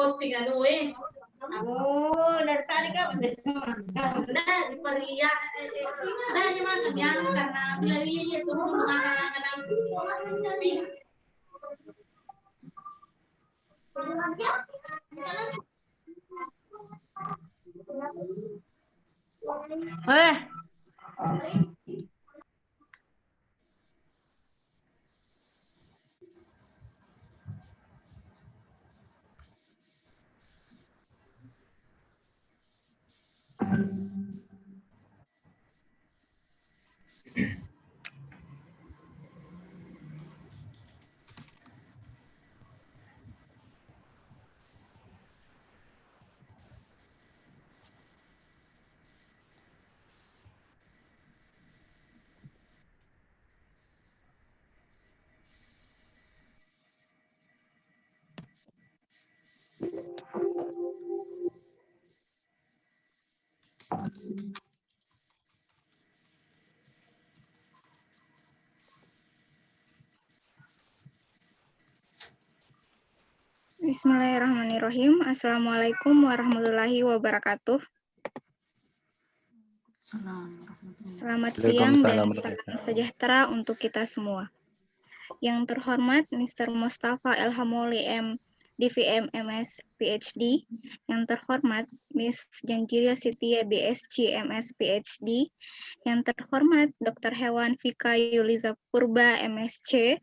Oh, dari tadi kan udah makan. Nah, di Paria, nah ini makan yang karena bila iya itu makanan tapi. Bismillahirrahmanirrahim. Assalamualaikum warahmatullahi wabarakatuh. Selamat siang dan salam sejahtera untuk kita semua. Yang terhormat Mr. Mustafa Elhamoli M. DVM MS PhD. Yang terhormat Miss Janjiria Sitia BSc MS PhD. Yang terhormat Dr. Hewan Vika Yuliza Purba MSc.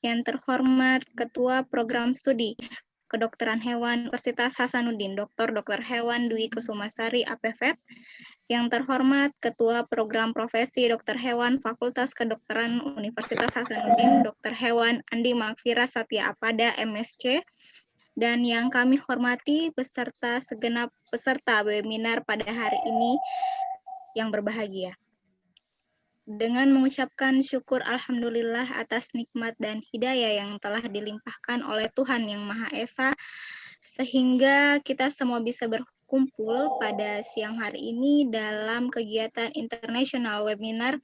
Yang terhormat Ketua Program Studi Kedokteran Hewan Universitas Hasanuddin, Dr. Hewan Dwi Kusumasari APVET. Yang terhormat Ketua Program Profesi Dokter Hewan Fakultas Kedokteran Universitas Hasanuddin, Dr. Hewan Andi Makfira Satya Apada MSc. Dan yang kami hormati beserta segenap peserta webinar pada hari ini yang berbahagia. Dengan mengucapkan syukur alhamdulillah atas nikmat dan hidayah yang telah dilimpahkan oleh Tuhan Yang Maha Esa, sehingga kita semua bisa berkumpul pada siang hari ini dalam kegiatan internasional webinar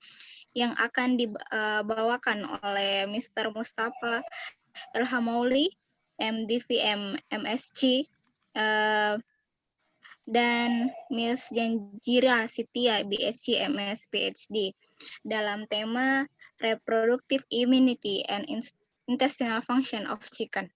yang akan dibawakan oleh Mr. Mustafa Elhamauli, MDVM MSc, dan Miss Janjira Sitia BSc MS PhD dalam tema Reproductive Immunity and Intestinal Function of Chicken.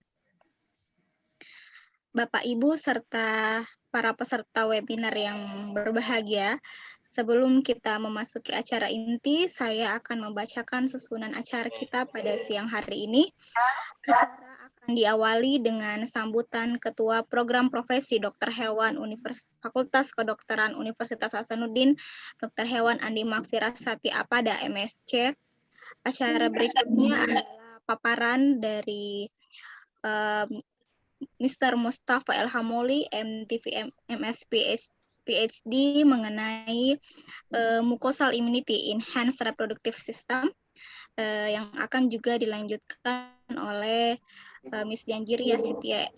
Bapak, Ibu, serta para peserta webinar yang berbahagia, sebelum kita memasuki acara inti, saya akan membacakan susunan acara kita pada siang hari ini. Acara akan diawali dengan sambutan Ketua Program Profesi Dokter Hewan Fakultas Kedokteran Universitas Hasanuddin, Dr. Hewan Andi Makfira Satya Apada MSc. Acara berikutnya adalah paparan dari Mr. Mustafa Elhamoli, MDVM MS PhD mengenai mucosal immunity enhanced reproductive system, yang akan juga dilanjutkan oleh Miss Janjiria Sitia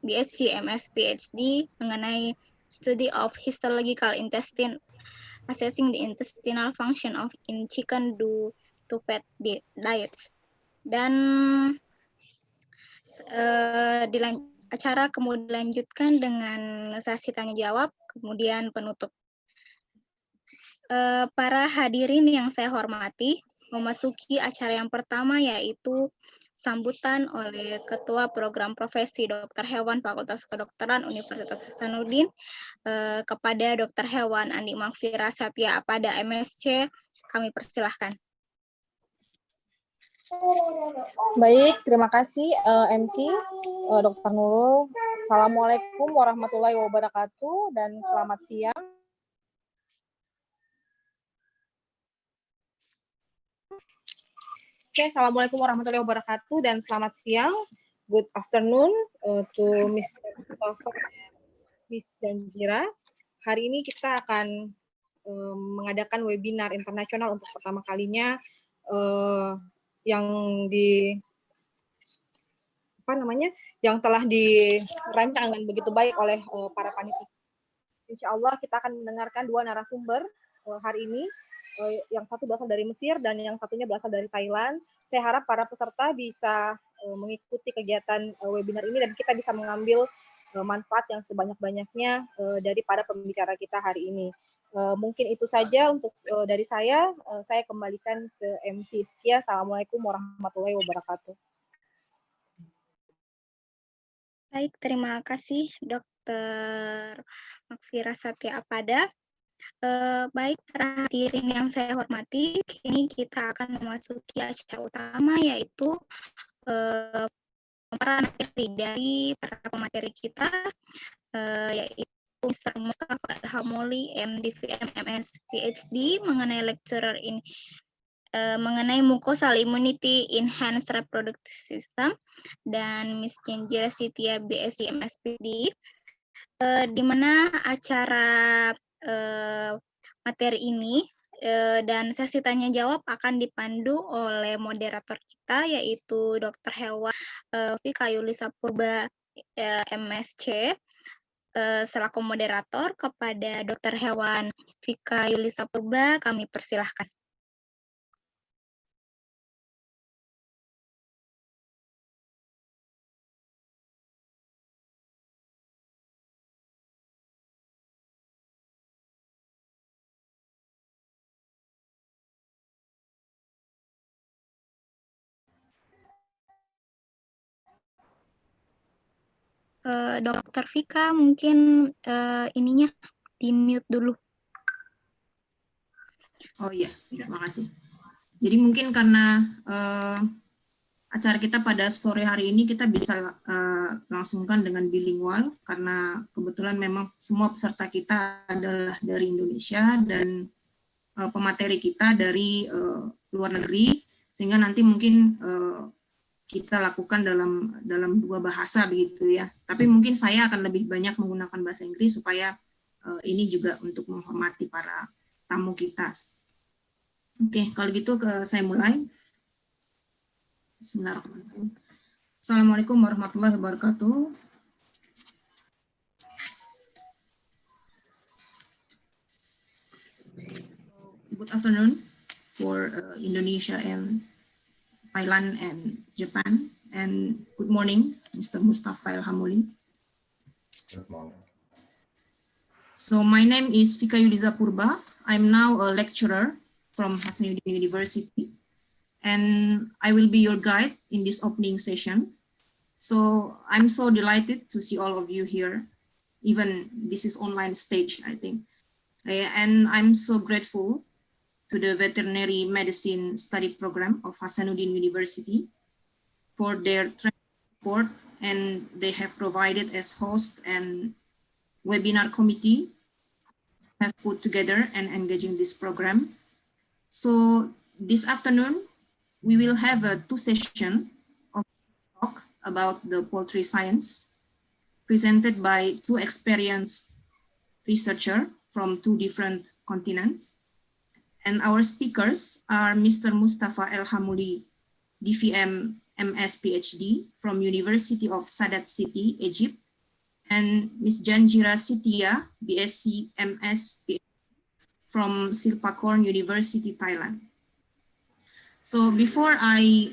BSc MS PhD mengenai study of histological intestine assessing the intestinal function of in chicken due to fat diets. Dan acara kemudian dilanjutkan dengan sesi tanya jawab, kemudian penutup. Para hadirin yang saya hormati, memasuki acara yang pertama yaitu sambutan oleh Ketua Program Profesi Dokter Hewan Fakultas Kedokteran Universitas Hasanuddin kepada Dr. Hewan Andi Makfira Satya Apada MSc. Kami persilahkan. Baik, terima kasih MC Dr. Nurul. Assalamualaikum warahmatullahi wabarakatuh dan selamat siang. Assalamualaikum warahmatullahi wabarakatuh dan selamat siang. Good afternoon to Mr. Mustafa and Miss Janjira. Hari ini kita akan mengadakan webinar internasional untuk pertama kalinya yang telah dirancang dengan begitu baik oleh para panitia. Insya Allah kita akan mendengarkan dua narasumber hari ini. Yang satu berasal dari Mesir dan yang satunya berasal dari Thailand. Saya harap para peserta bisa mengikuti kegiatan webinar ini dan kita bisa mengambil manfaat yang sebanyak-banyaknya daripada pembicara kita hari ini. Mungkin itu saja untuk dari saya. Saya kembalikan ke MC. Sekian. Assalamualaikum warahmatullahi wabarakatuh. Baik, terima kasih Dr. Makfira Satya Apada. Baik, para hadirin yang saya hormati, kini kita akan memasuki acara utama, yaitu pemaparan materi dari para pemateri kita, yaitu Mr. Mustafa Alhamuli, MDVM, MS, PhD, mengenai lecturer in mengenai mucosal immunity enhanced reproductive system, dan Miss Janjira Sitya BSc MSPD, di mana acara materi ini dan sesi tanya jawab akan dipandu oleh moderator kita, yaitu Dr. Hewan Vika Yulisa Purba MSc. Selaku moderator, kepada Dr. Hewan Vika Yulisa Purba kami persilahkan. Dokter Vika, mungkin ininya di-mute dulu. Oh iya, terima kasih. Jadi mungkin karena acara kita pada sore hari ini kita bisa langsungkan dengan bilingual, karena kebetulan memang semua peserta kita adalah dari Indonesia dan pemateri kita dari luar negeri, sehingga nanti mungkin kita lakukan dalam dua bahasa begitu ya. Tapi mungkin saya akan lebih banyak menggunakan bahasa Inggris supaya ini juga untuk menghormati para tamu kita. Oke, kalau gitu saya mulai. Bismillahirrahmanirrahim. Assalamualaikum warahmatullahi wabarakatuh. Good afternoon for Indonesia and Thailand and Japan, and good morning, Mr. Mustafa Alhamuli. Good morning. So my name is Vika Yulisa Purba. I'm now a lecturer from Hasanuddin University, and I will be your guide in this opening session. So I'm so delighted to see all of you here, even this is online stage, I think. And I'm so grateful to the Veterinary Medicine Study Program of Hasanuddin University for their support, and they have provided as host and webinar committee have put together and engaging this program. So this afternoon, we will have a two session of talk about the poultry science presented by two experienced researchers from two different continents. And our speakers are Mr. Mustafa Alhamuli, DVM MS PhD from University of Sadat City, Egypt, and Ms. Janjira Sitya, BSc MS PhD from Silpakorn University, Thailand. So before I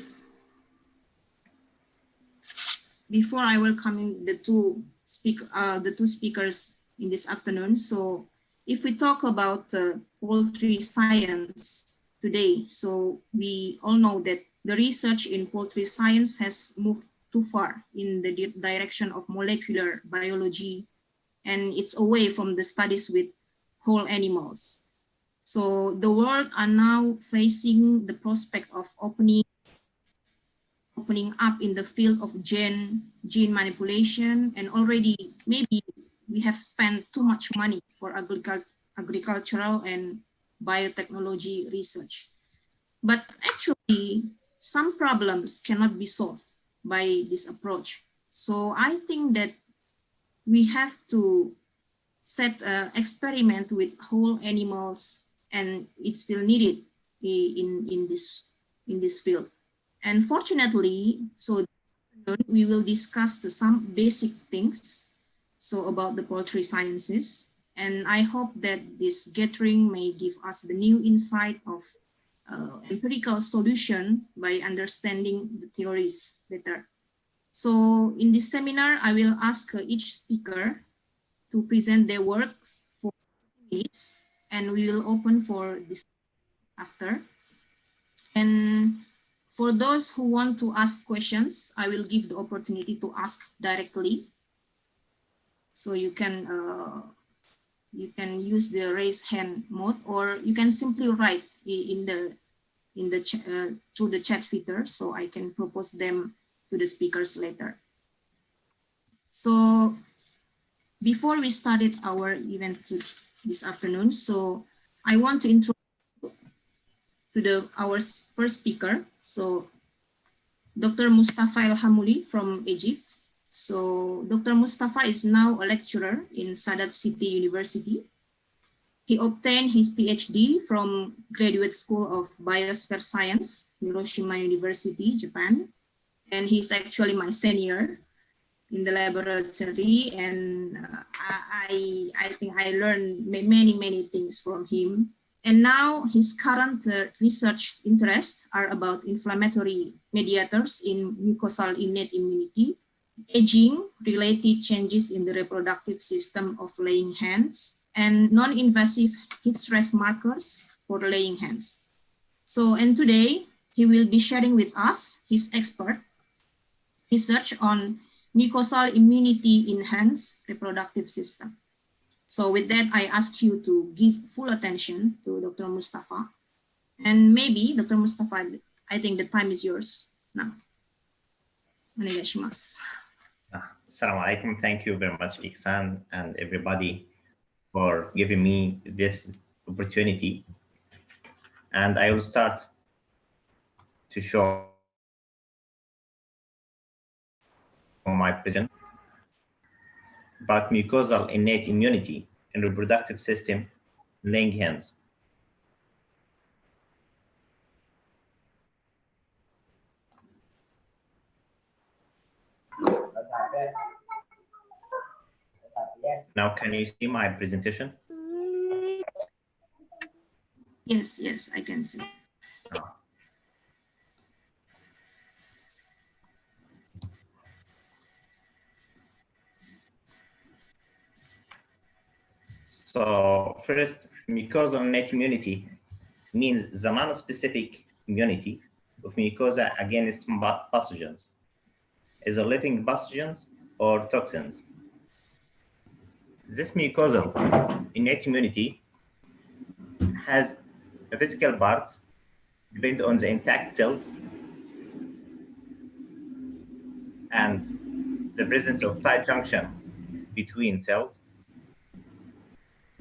welcome the two speakers in this afternoon, so if we talk about poultry science today, so we all know that the research in poultry science has moved too far in the direction of molecular biology, and it's away from the studies with whole animals. So the world are now facing the prospect of opening up in the field of gene manipulation, and already maybe we have spent too much money for agricultural and biotechnology research. But actually, some problems cannot be solved by this approach. So I think that we have to set an experiment with whole animals, and it's still needed in this field. And fortunately, so we will discuss some basic things about the poultry sciences, and I hope that this gathering may give us the new insight of empirical solution by understanding the theories better. So in this seminar, I will ask each speaker to present their works for minutes, and we will open for this after. And for those who want to ask questions, I will give the opportunity to ask directly. So you can use the raise hand mode, or you can simply write through the chat feature, so I can propose them to the speakers later. So before we started our event this afternoon, so I want to introduce to our first speaker. So Dr. Mustafa El-Hamouli from Egypt. So Dr. Mustafa is now a lecturer in Sadat City University. He obtained his PhD from Graduate School of Biosphere Science, Hiroshima University, Japan. And he's actually my senior in the laboratory, and I think I learned many things from him. And now his current research interests are about inflammatory mediators in mucosal innate immunity, aging-related changes in the reproductive system of laying hens, and non-invasive heat stress markers for laying hens. So, and today he will be sharing with us his expert research on mucosal immunity in hens reproductive system. So with that, I ask you to give full attention to Dr. Mustafa. And maybe, Dr. Mustafa, I think the time is yours now. Onegaishimasu. Assalamu alaikum. Thank you very much, Iksan, and everybody for giving me this opportunity. And I will start to show my presentation about mucosal innate immunity in reproductive system laying hens. Now, can you see my presentation? Yes, I can see. Oh. So first, mucosal innate immunity means the non-specific immunity of mucosa against pathogens, either living pathogens or toxins. This mucosal innate immunity has a physical part depend on the intact cells and the presence of tight junction between cells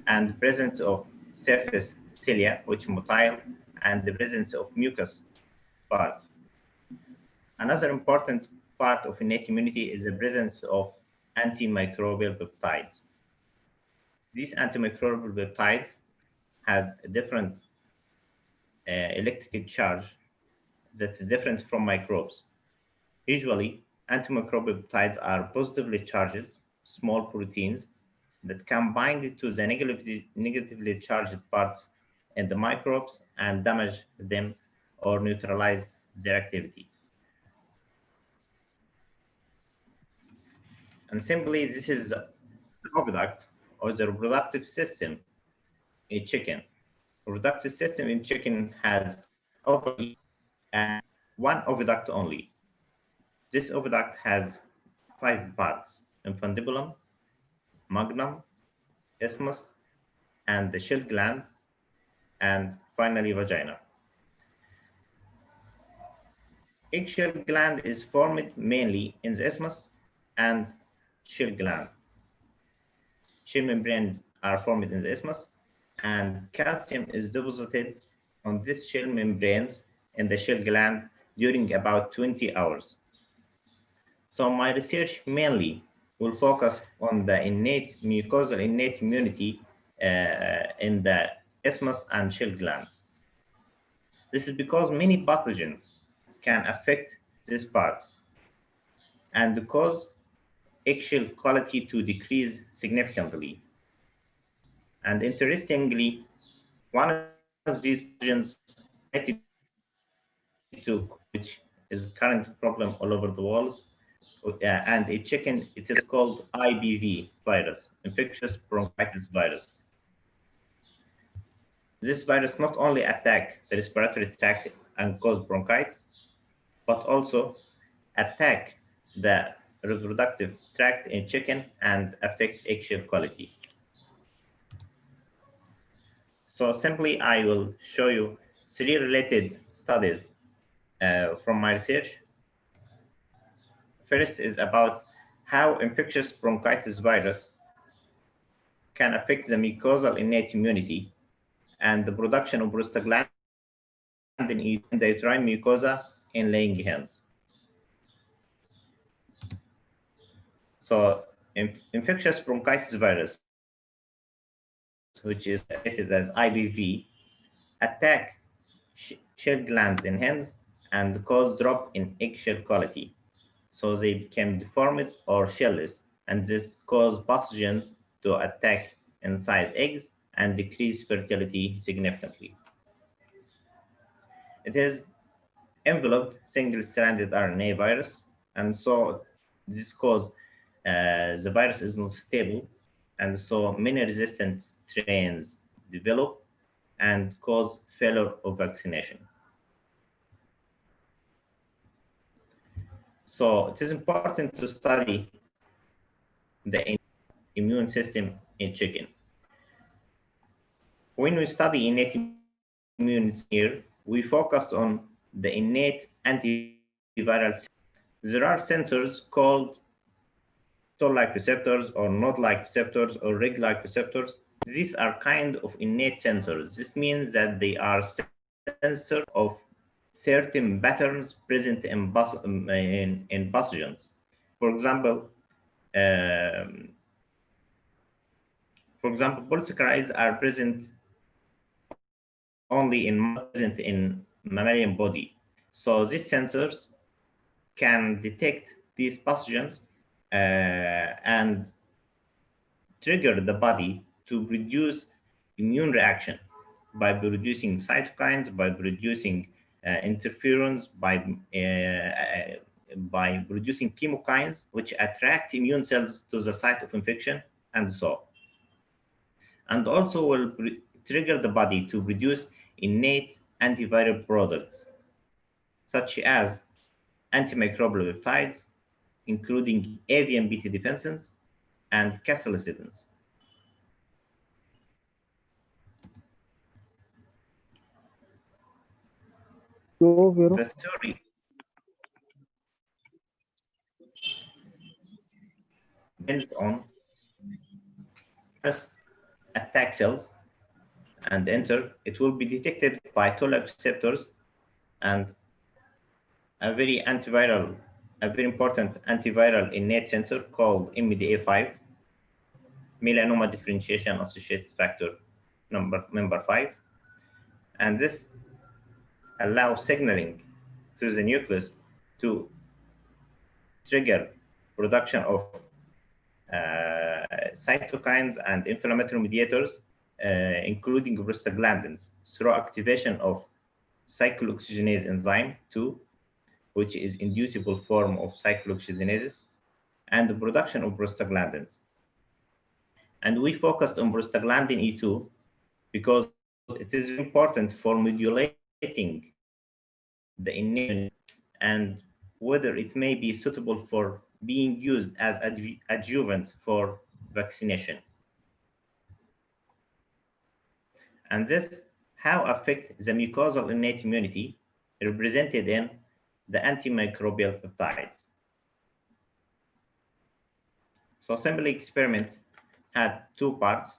and the presence of surface cilia, which motile, and the presence of mucus part. Another important part of innate immunity is the presence of antimicrobial peptides. These antimicrobial peptides has a different electrical charge that is different from microbes. Usually, antimicrobial peptides are positively charged small proteins that can bind to the negatively charged parts in the microbes and damage them or neutralize their activity. And simply, this is the oviduct or the reproductive system in chicken. Reproductive system in chicken has ovary and one oviduct only. This oviduct has 5 parts: infundibulum, magnum, isthmus, and the shell gland, and finally vagina. Eggshell gland is formed mainly in the isthmus and shell gland. Shell membranes are formed in the isthmus, and calcium is deposited on these shell membranes in the shell gland during about 20 hours. So my research mainly will focus on the innate mucosal innate immunity in the isthmus and shell gland. This is because many pathogens can affect this part and cause eggshell quality to decrease significantly. And interestingly, one of these pathogens related to, which is a current problem all over the world, and in chicken, it is called IBV virus, infectious bronchitis virus. This virus not only attack the respiratory tract and cause bronchitis, but also attack the reproductive tract in chicken and affect eggshell quality. So simply, I will show you 3 related studies from my research. First is about how infectious bronchitis virus can affect the mucosal innate immunity and the production of prostaglandin in the uterine mucosa in laying hens. So infectious bronchitis virus, which is rated as IBV, attack shell glands in hens and cause drop in eggshell quality. So they become deformed or shellless, and this causes pathogens to attack inside eggs and decrease fertility significantly. It is enveloped single-stranded RNA virus, and so this cause the virus is not stable, and so many resistant strains develop and cause failure of vaccination. So it is important to study the immune system in chicken. When we study innate immune here, we focused on the innate antiviral. There are sensors called toll-like receptors or node-like receptors or rig-like receptors. These are kind of innate sensors. This means that they are sensors of certain patterns present in pathogens. For example, polysaccharides are present only in mammalian body. So these sensors can detect these pathogens and trigger the body to produce immune reaction by producing cytokines, by producing interferons, by producing chemokines, which attract immune cells to the site of infection, and so. And also will trigger the body to produce innate antiviral products, such as antimicrobial peptides, including avian beta defensins and cathelicidins. The story depends on first attack cells and enter. It will be detected by toll-like receptors and a very important antiviral innate sensor called MDA5, melanoma differentiation associated factor number 5, and this allows signaling to the nucleus to trigger production of cytokines and inflammatory mediators, including prostaglandins, through activation of cyclooxygenase enzyme 2, which is inducible form of cyclooxygenases, and the production of prostaglandins. And we focused on prostaglandin E2 because it is important for modulating the innate and whether it may be suitable for being used as adjuvant for vaccination. And this how affect the mucosal innate immunity represented in the antimicrobial peptides. So simple experiment had 2 parts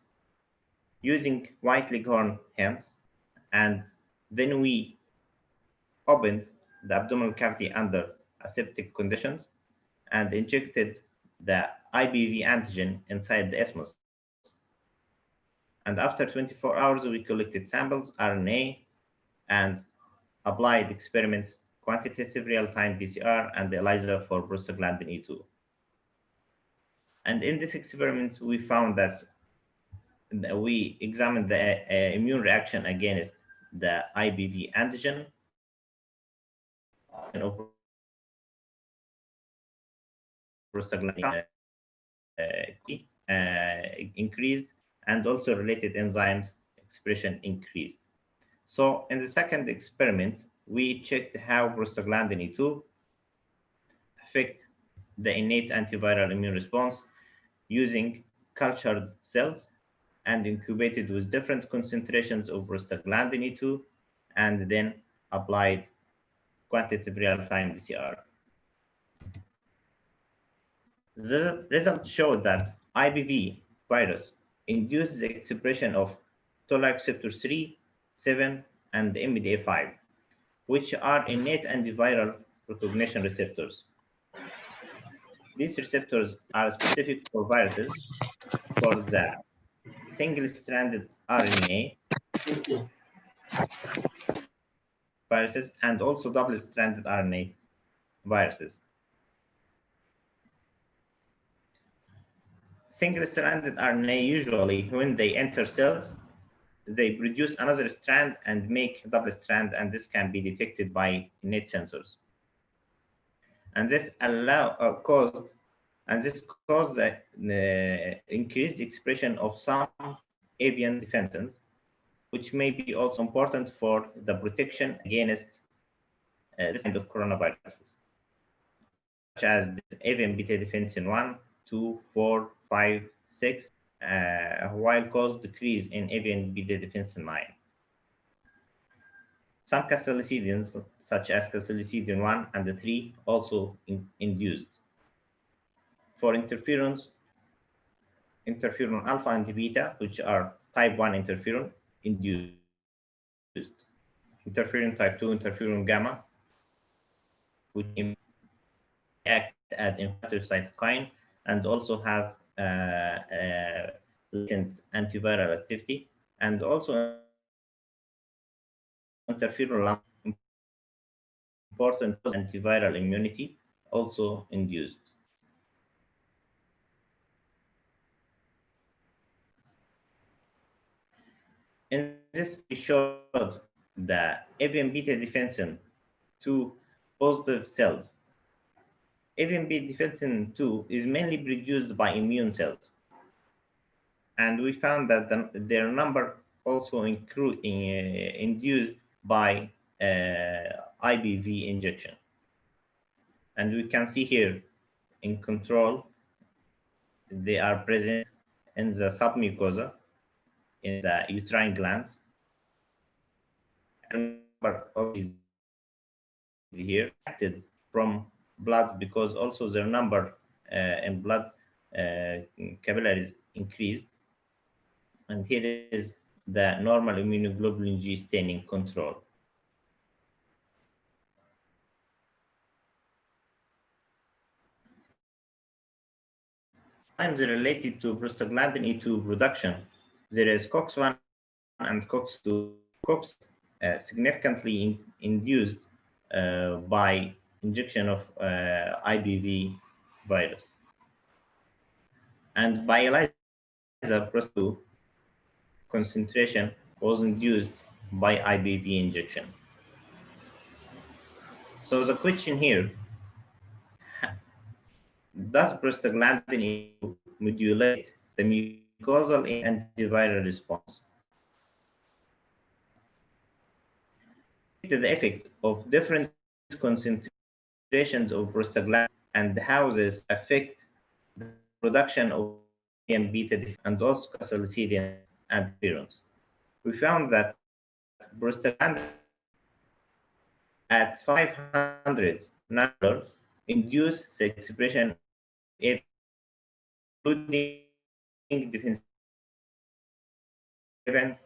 using white leghorn hens, and then we opened the abdominal cavity under aseptic conditions and injected the IBV antigen inside the isthmus. And after 24 hours, we collected samples, RNA, and applied experiments, quantitative real-time PCR, and the ELISA for prostaglandin E2. And in this experiment, we found that we examined the immune reaction against the IBV antigen and prostaglandin increased, and also related enzymes expression increased. So in the second experiment, we checked how prostaglandin E2 affect the innate antiviral immune response using cultured cells and incubated with different concentrations of prostaglandin E2, and then applied quantitative real-time PCR. The results showed that IBV virus induces the expression of toll-like receptor 3, 7, and MDA5, which are innate antiviral recognition receptors. These receptors are specific for viruses, for the single-stranded RNA viruses, and also double-stranded RNA viruses. Single-stranded RNA usually, when they enter cells, they produce another strand and make a double strand, and this can be detected by innate sensors. And this caused the increased expression of some avian defensins, which may be also important for the protection against this kind of coronaviruses, such as the avian beta defensin 1, 2, 4, 5, 6, while cause decrease in avian beta defensin 9. Some cathelicidins, such as cathelicidin 1 and 3, also induced. For interferons, interferon alpha and beta, which are type 1 interferon, induced. Interferon type 2, interferon gamma, which act as inflammatory cytokine and also have latent antiviral activity, and also interferon important antiviral immunity also induced. In this, we showed the avian beta defensin 2 positive cells. Avian beta defensin 2 is mainly produced by immune cells, and we found that their number also induced by IBV injection. And we can see here in control, they are present in the submucosa, in the uterine glands. And number of these here acted from blood, because also their number in blood capillaries increased. And here is the normal immunoglobulin G staining control. Times related to prostaglandin E2 production, there is COX-1 and COX-2. COX significantly induced by injection of IBV virus. And by ELISA, PROS2 concentration was induced by IBV injection. So the question here, does prostaglandin modulate the mucosal antiviral response? The effect of different concentrations of prostaglandin and how this affect the production of beta and also cathelicidin and interferons. We found that prostaglandin at 500 nanomolar induce the expression including defense 7,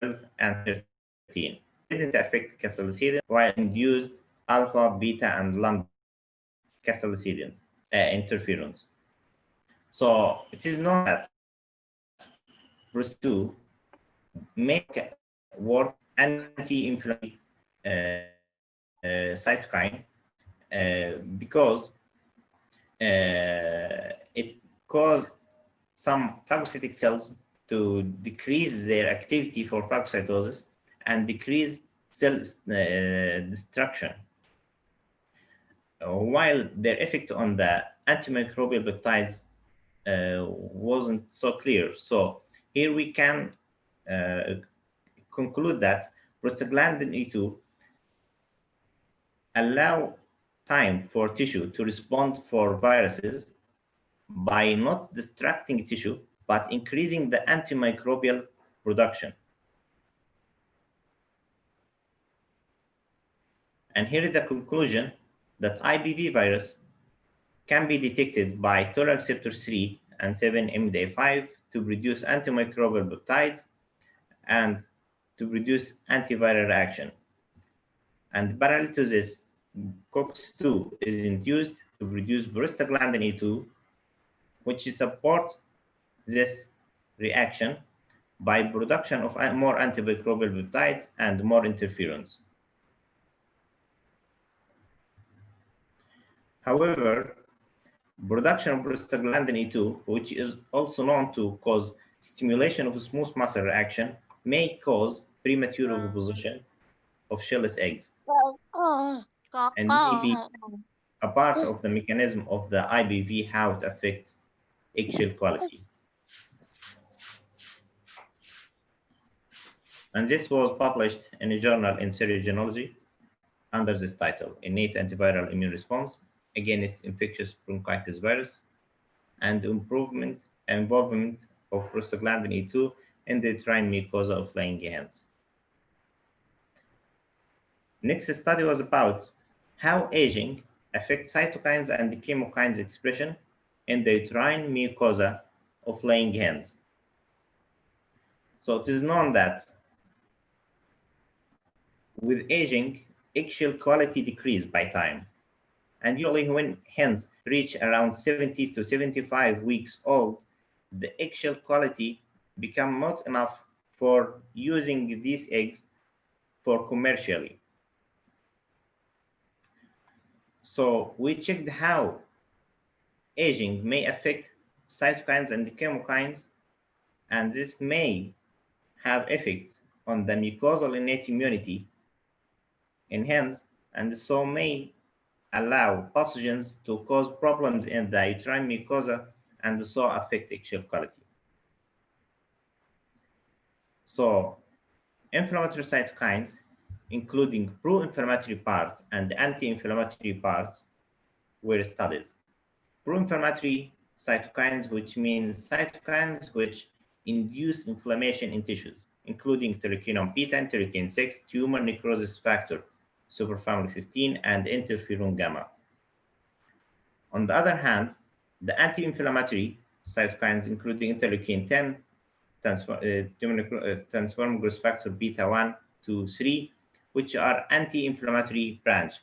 12, and 13. Didn't affect cathelicidin, while induced alpha, beta, and lambda cathelicidins, interferons. So it is known that PROS2 make work anti-inflammatory cytokine because it causes some phagocytic cells to decrease their activity for phagocytosis and decrease cell destruction. while their effect on the antimicrobial peptides wasn't so clear. So here we can conclude that prostaglandin E2 allow time for tissue to respond for viruses by not distracting tissue, but increasing the antimicrobial production. And here is the conclusion that IBV virus can be detected by toll receptor 3 and 7-MDA5 to produce antimicrobial peptides and to produce antiviral reaction. And parallel to this, COX-2 is induced to produce prostaglandin E2, which support this reaction by production of more antimicrobial peptides and more interferons. However, production of prostaglandin E2, which is also known to cause stimulation of smooth muscle reaction, may cause premature oviposition of shellless eggs and may be a part of the mechanism of the IBV, how it affects eggshell quality. And this was published in a journal in Serology under this title, Innate Antiviral Immune Response Against Infectious Bronchitis Virus and Involvement of Prostaglandin E2 in the uterine mucosa of Langerhans. Next study was about how aging affects cytokines and chemokines expression in the uterine mucosa of Langerhans. So it is known that with aging, eggshell quality decreases by time. And usually when hens reach around 70 to 75 weeks old, the eggshell quality become not enough for using these eggs for commercially. So we checked how aging may affect cytokines and chemokines, and this may have effects on the mucosal innate immunity in hens, and so may allow pathogens to cause problems in the uterine mucosa and so affect eggshell quality. So inflammatory cytokines, including pro-inflammatory parts and anti-inflammatory parts, were studied. Pro-inflammatory cytokines, which means cytokines which induce inflammation in tissues, including interleukin beta, interleukin 6, tumor necrosis factor, superfamily 15, and interferon gamma. On the other hand, the anti-inflammatory cytokines, including interleukin 10, transform growth factor beta 1 to 3, which are anti-inflammatory branch.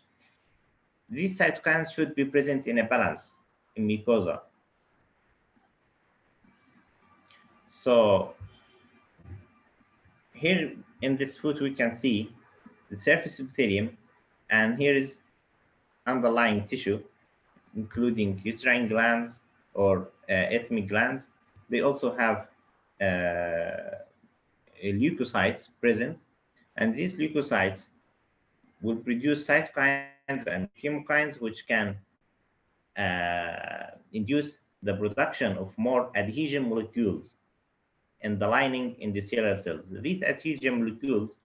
These cytokines should be present in a balance in mucosa. So here in this foot we can see the surface epithelium, and here is underlying tissue, including uterine glands or ethmic glands. They also have leukocytes present, and these leukocytes will produce cytokines and chemokines which can induce the production of more adhesion molecules in the lining endothelial cells. These adhesion molecules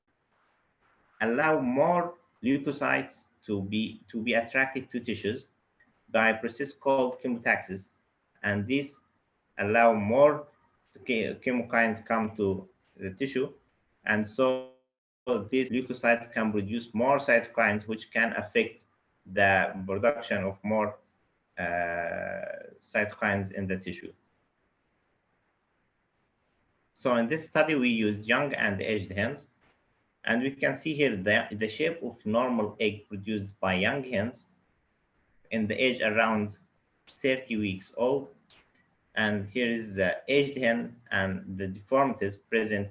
allow more leukocytes to be attracted to tissues by a process called chemotaxis, and this allow more chemokines come to the tissue, and so these leukocytes can produce more cytokines which can affect the production of more cytokines in the tissue. So in this study, we used young and aged hens, and we can see here the shape of normal egg produced by young hens in the age around 30 weeks old. And here is the aged hen and the deformities present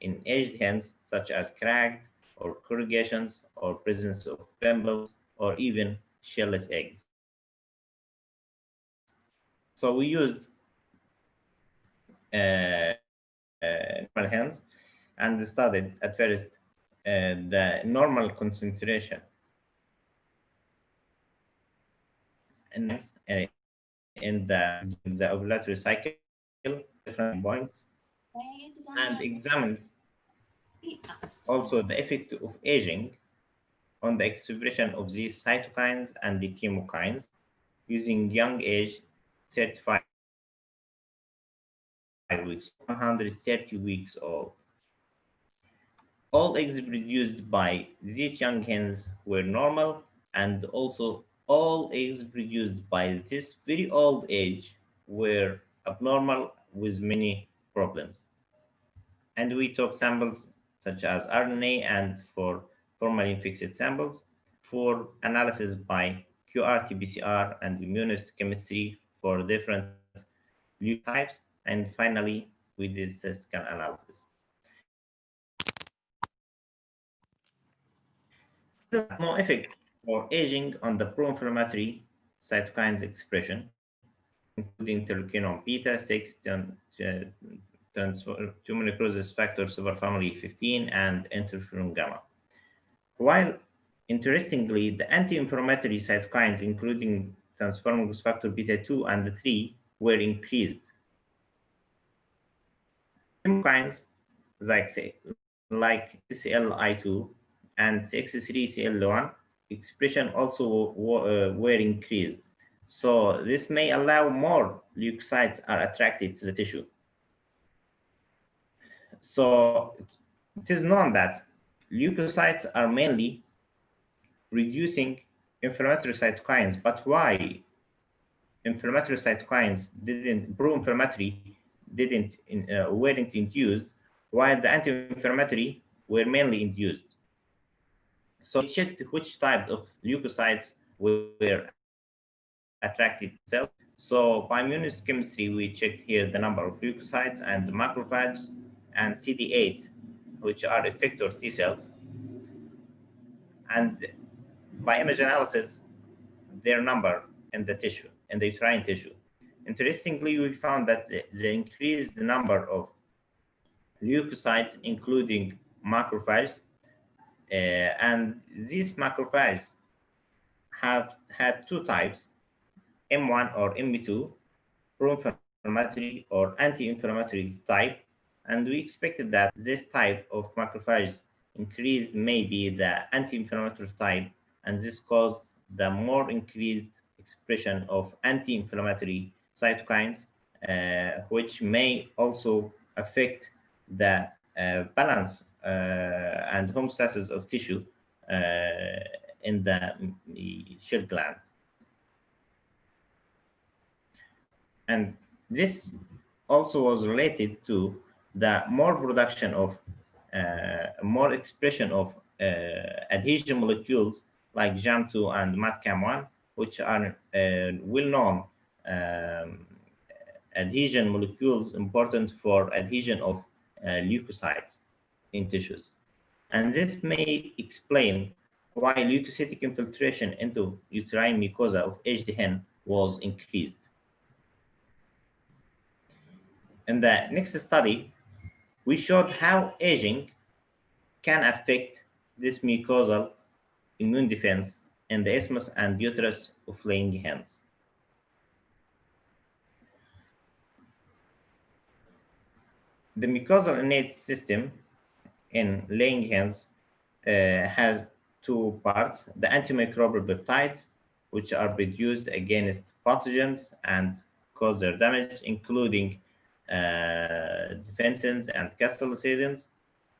in aged hens, such as cracked or corrugations or presence of pimples or even shellless eggs. So we used normal hens and studied at first the normal concentration in the ovulatory cycle, different points, and examines also the effect of aging on the expression of these cytokines and the chemokines using young age 35 weeks, 130 weeks old. All eggs produced by these young hens were normal, and also all eggs produced by this very old age were abnormal with many problems. And we took samples such as RNA and for formalin fixed samples for analysis by QRT-PCR and immunohistochemistry for different leukotypes, and finally we did statistical analysis. No effect or aging on the pro-inflammatory cytokines expression, including interleukin beta 6, tumor necrosis factor superfamily 15, and interferon gamma. While interestingly, the anti-inflammatory cytokines, including transforming factor beta 2 and 3, were increased. Chemokines like CCL2 and CX3CL1 expression also were increased. So this may allow more leukocytes are attracted to the tissue. So it is known that leukocytes are mainly reducing inflammatory cytokines, but why inflammatory cytokines pro-inflammatory weren't induced, while the anti-inflammatory were mainly induced. So we checked which type of leukocytes were attracted to cells. So by immunohistochemistry, we checked here the number of leukocytes and macrophages and CD8, which are effector T cells. And by image analysis, their number in the tissue, in the uterine tissue. Interestingly, we found that the increased number of leukocytes, including macrophages, and these macrophages have had two types, M1 or M2, pro-inflammatory or anti-inflammatory type, and we expected that this type of macrophages increased maybe the anti-inflammatory type, and this caused the more increased expression of anti-inflammatory cytokines, which may also affect the balance and homeostasis of tissue in the Schell gland. And this also was related to the more production of, more expression of adhesion molecules like JAM2 and MATCAM1, which are well-known adhesion molecules important for adhesion of leukocytes in tissues. And this may explain why leukocytic infiltration into uterine mucosa of aged hen was increased. In the next study, we showed how aging can affect this mucosal immune defense in the isthmus and uterus of laying hens. The mucosal innate system in laying hens has two parts: the antimicrobial peptides, which are produced against pathogens and cause their damage, including defensins and castellocidins,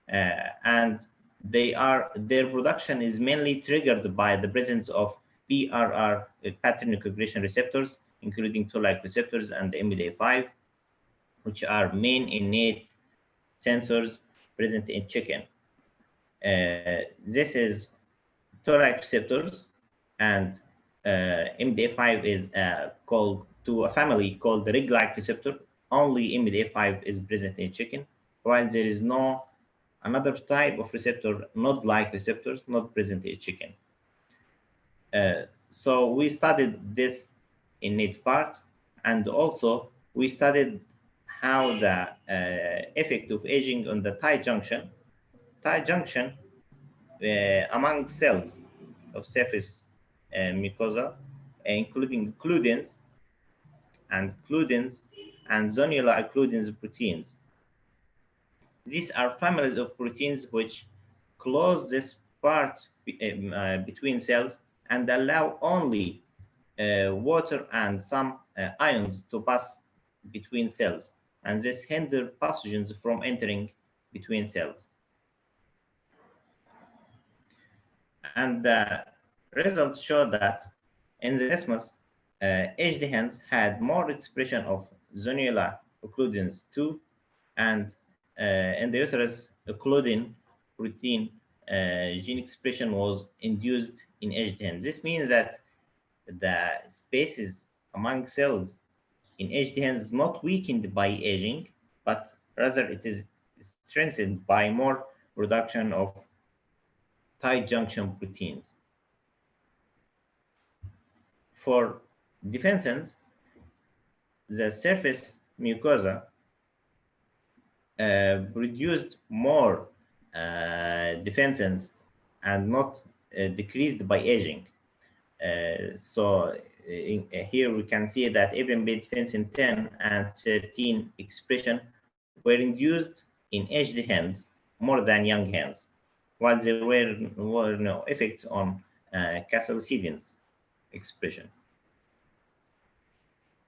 and their production is mainly triggered by the presence of PRR, pattern recognition receptors, including toll-like receptors and MDA5, which are main innate sensors present in chicken. This is toll-like receptors, and MDA5 is called to a family called the rig-like receptor. Only MDA5 is present in chicken, while there is no another type of receptor, node-like receptors, not present in chicken. So we studied this innate part, and also we studied how the effect of aging on the tight junction among cells of surface mucosa including occludins and zonula occludins proteins. These are families of proteins which close this part between cells and allow only water and some ions to pass between cells, and this hinders pathogens from entering between cells. And the results show that in the isthmus, aged hens had more expression of zonula occludins 2, and in the uterus, occludin protein gene expression was induced in aged hens. This means that the spaces among cells in aged hens is not weakened by aging, but rather it is strengthened by more production of tight junction proteins. For defensins, the surface mucosa produced more defensins and not decreased by aging. Here we can see that even defensin 10 and 13 expression were induced in aged hens more than young hens, while there were no effects on casalcidins expression.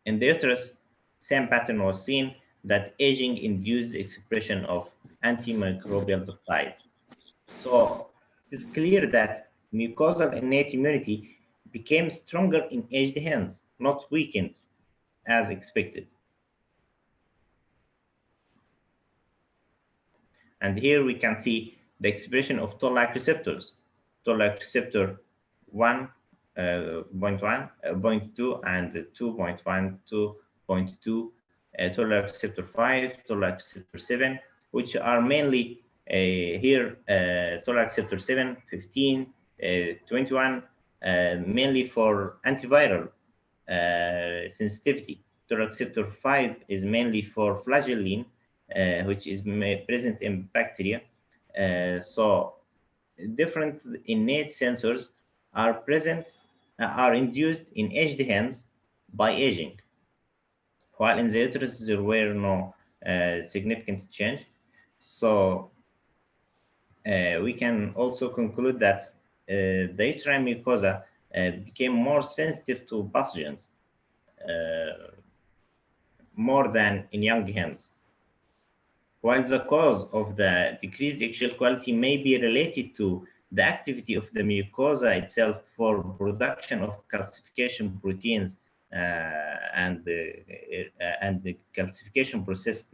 In the uterus, same pattern was seen, that aging induced expression of antimicrobial peptides. So it is clear that mucosal innate immunity became stronger in aged hens, not weakened as expected. And here we can see the expression of toll-like receptors. Toll-like receptor 1.1, 0.2, and 2.1, 2.2, toll-like receptor 5, toll-like receptor 7, which are mainly here toll-like receptor 7, 15, 21, mainly for antiviral sensitivity. Toll-like receptor 5 is mainly for flagellin, which is present in bacteria. So different innate sensors are present, are induced in aged hens by aging, while in the uterus there were no significant change. So we can also conclude that the uterine mucosa became more sensitive to pathogens more than in young hens. While the cause of the decreased eggshell quality may be related to the activity of the mucosa itself for production of calcification proteins and the calcification process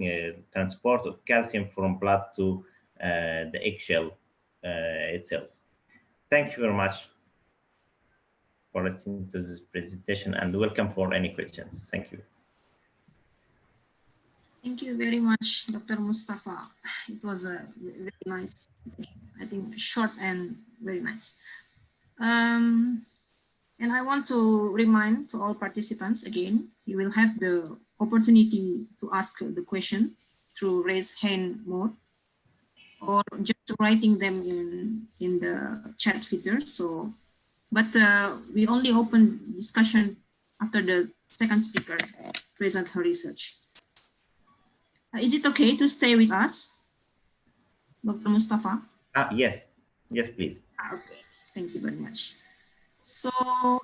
transport of calcium from blood to the eggshell itself. Thank you very much for listening to this presentation, and welcome for any questions. Thank you. Thank you very much, Dr. Mustafa. It was a very nice, I think, short and very nice. And I want to remind to all participants again, you will have the opportunity to ask the questions through raise hand mode, or just writing them in the chat feature. So, but we only open discussion after the second speaker present her research. Is it okay to stay with us, Dr. Mustafa? Yes, yes, please. Okay, thank you very much. So,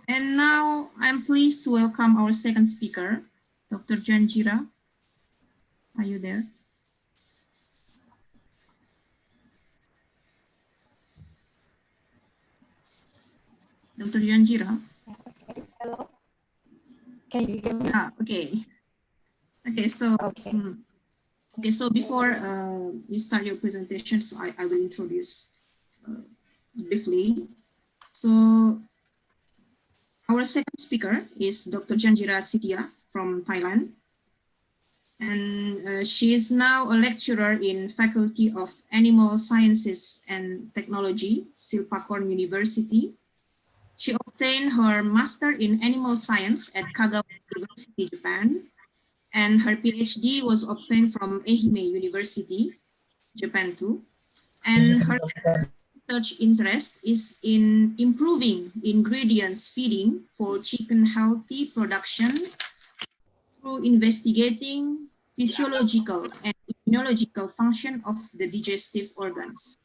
and now I'm pleased to welcome our second speaker, Dr. Janjira. Are you there? Dr. Janjira? Hello? Can you hear me? Okay. Okay, so Okay. Okay, so before you start your presentation, so I will introduce briefly. So our second speaker is Dr. Janjira Sitia from Thailand. And she is now a lecturer in Faculty of Animal Sciences and Technology, Silpakorn University. She obtained her Master in Animal Science at Kagawa University, Japan. And her PhD was obtained from Ehime University, Japan too. And her research interest is in improving ingredients feeding for chicken healthy production through investigating physiological and immunological function of the digestive organs.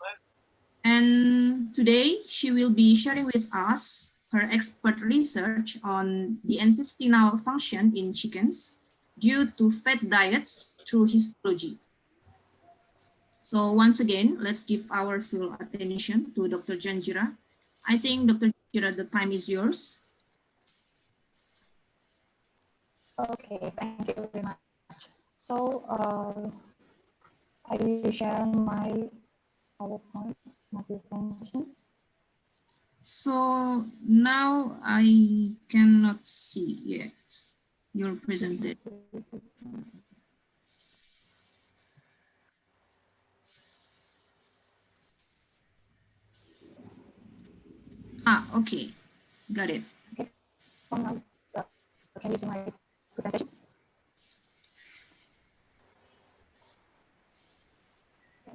And today she will be sharing with us her expert research on the intestinal function in chickens due to fat diets through histology. So once again, let's give our full attention to Dr. Janjira. I think Dr. Janjira, the time is yours. Okay, thank you very much. So I will share my PowerPoint, my presentation. So now I cannot see yet your presentation. Ah, okay, got it. Okay, so now can you see my presentation?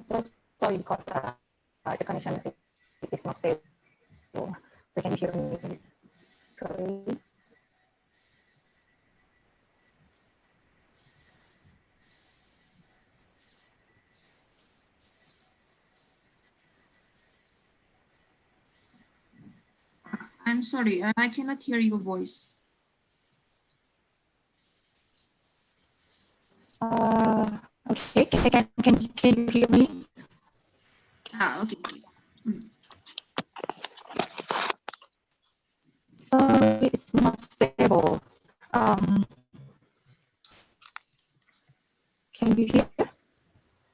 So sorry because the connection is not stable. So can you hear me clearly? I'm sorry, I cannot hear your voice. Okay, can you hear me? Ah, okay. So it's not stable. Can you hear?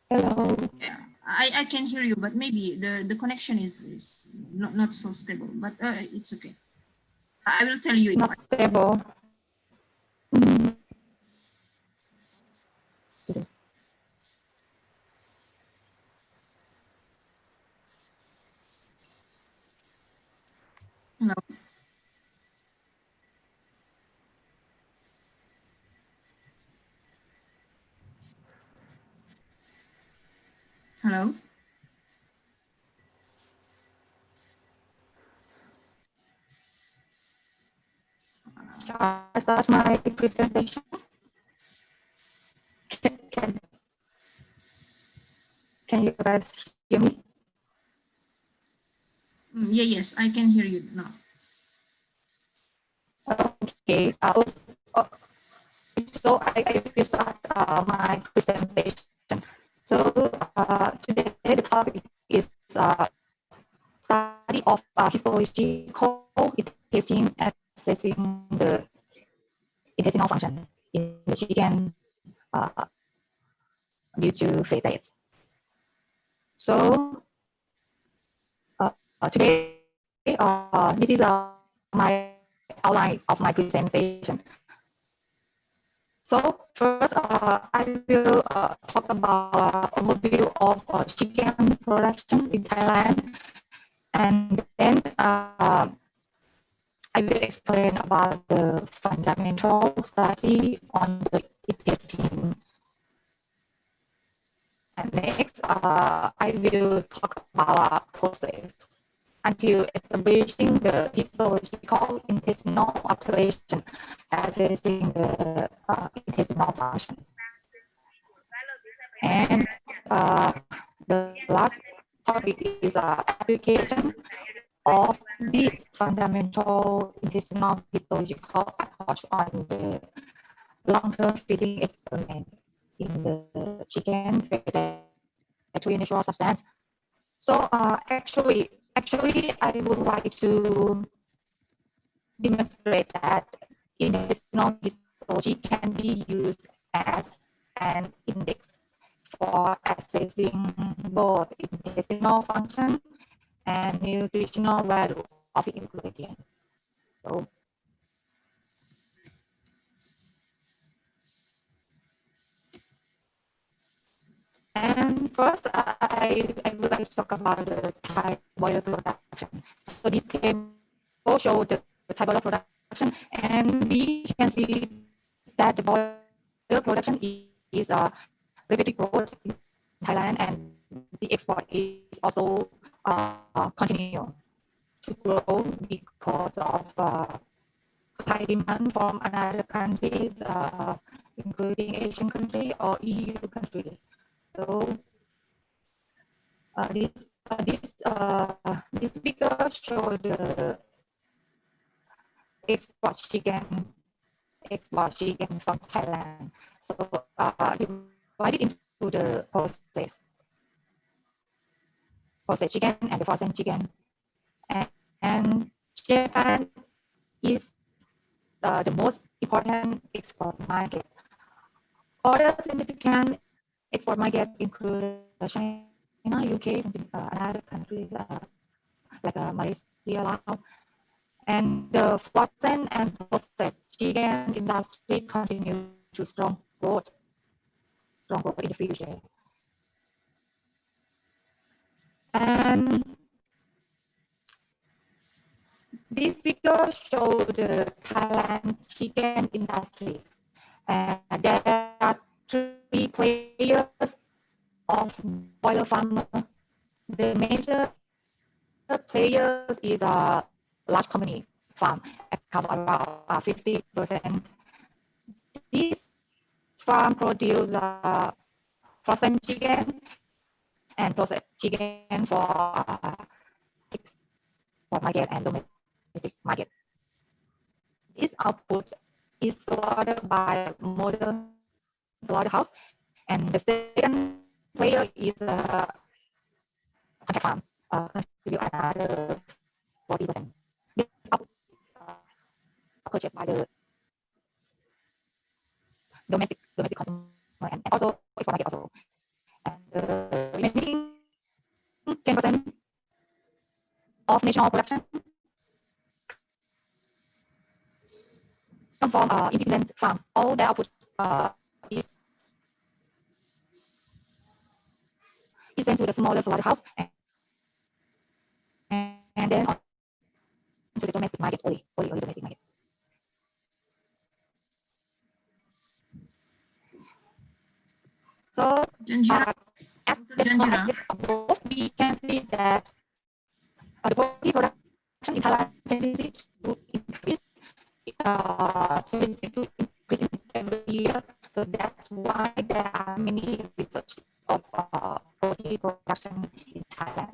Hello. Yeah, I can hear you, but maybe the connection is not so stable, but it's okay. I will tell you. Not stable. Mm. Hello. Hello. I start my presentation. Can you guys hear me? Yeah, yes, I can hear you now. Okay. So I will start my presentation. So today the topic is study of histological testing assessing the intestinal function in the chicken due to fat diets. So today this is my outline of my presentation. So first, I will talk about overview of chicken production in Thailand, and then I will explain about the fundamental study on the intestine. And next, I will talk about process until establishing the histological intestinal alteration, assessing the intestinal function. And the last topic is application of this fundamental intestinal histological approach on the long-term feeding experiment in the chicken veterinary natural substance. So actually, I would like to demonstrate that intestinal histology can be used as an index for assessing both intestinal function and nutritional value of ingredient. So, and first, I would like to talk about the Thai boiler production. So this table shows the Thai boiler production, and we can see that the boiler production is rapidly growth in Thailand, and the export is also continue to grow because of high demand from another countries, including Asian country or EU country. So this figure show the export chicken from Thailand. So divided into the processed chicken and the frozen chicken. And Japan is the most important export market. Other significant export market include China, UK, another countries like Malaysia, Laos. And the frozen and processed chicken industry continue to strong growth in the future. And this figure show the Thailand chicken industry. There are three players of broiler farmer. The major players is a large company farm, cover around 50%. This farm produce frozen chicken and processed chicken for export market and domestic market. This output is slaughtered by modern slaughterhouse, and the second player is a contract farm, contribute another 40%. This output purchased by the domestic consumer and also export market also. And the remaining 10% of national production come from independent farms. All their output is sent to the smaller slaughterhouse and then on to the domestic market, only domestic market. So as above, we can see that the poultry production in Thailand tendency to increase in every year. So that's why there are many research of poultry production in Thailand.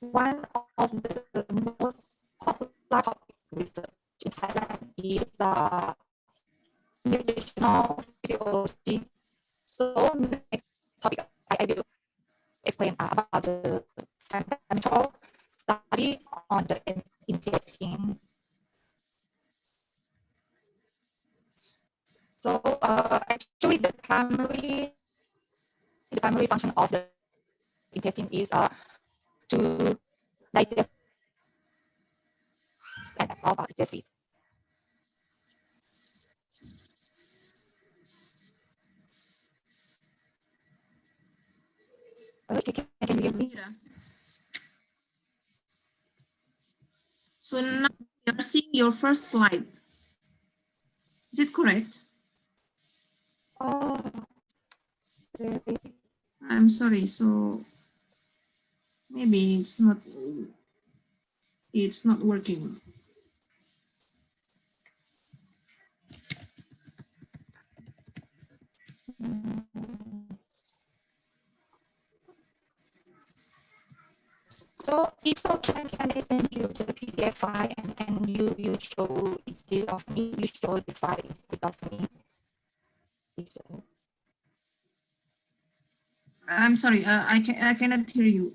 One of the most popular topic research in Thailand is nutritional physiology. So next topic I will explain about the fundamental study on the intestine. So actually the primary function of the intestine is to digest and absorb excess feed. Can you hear me? So now you're seeing your first slide. Is it correct? Oh, I'm sorry. So maybe it's not working. So if so, can I send you the PDF file and you show instead of me, you show the file instead of me? So. I'm sorry, I cannot hear you.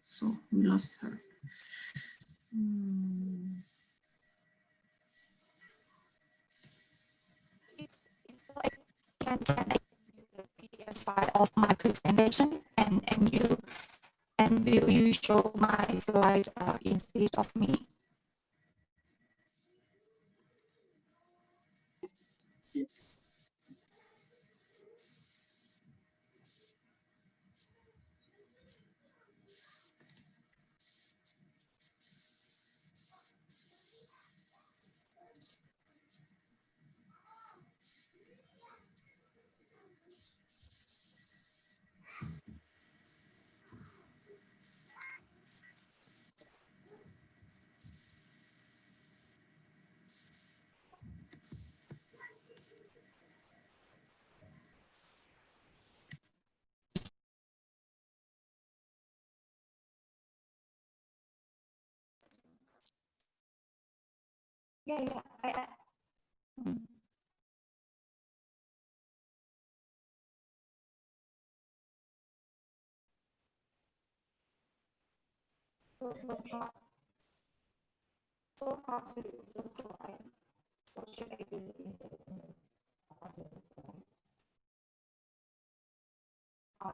So we lost her. Can I use the PDF file of my presentation and will you show my slide instead of me? Yeah. Mm. So how to what should I do in the audience? Oh,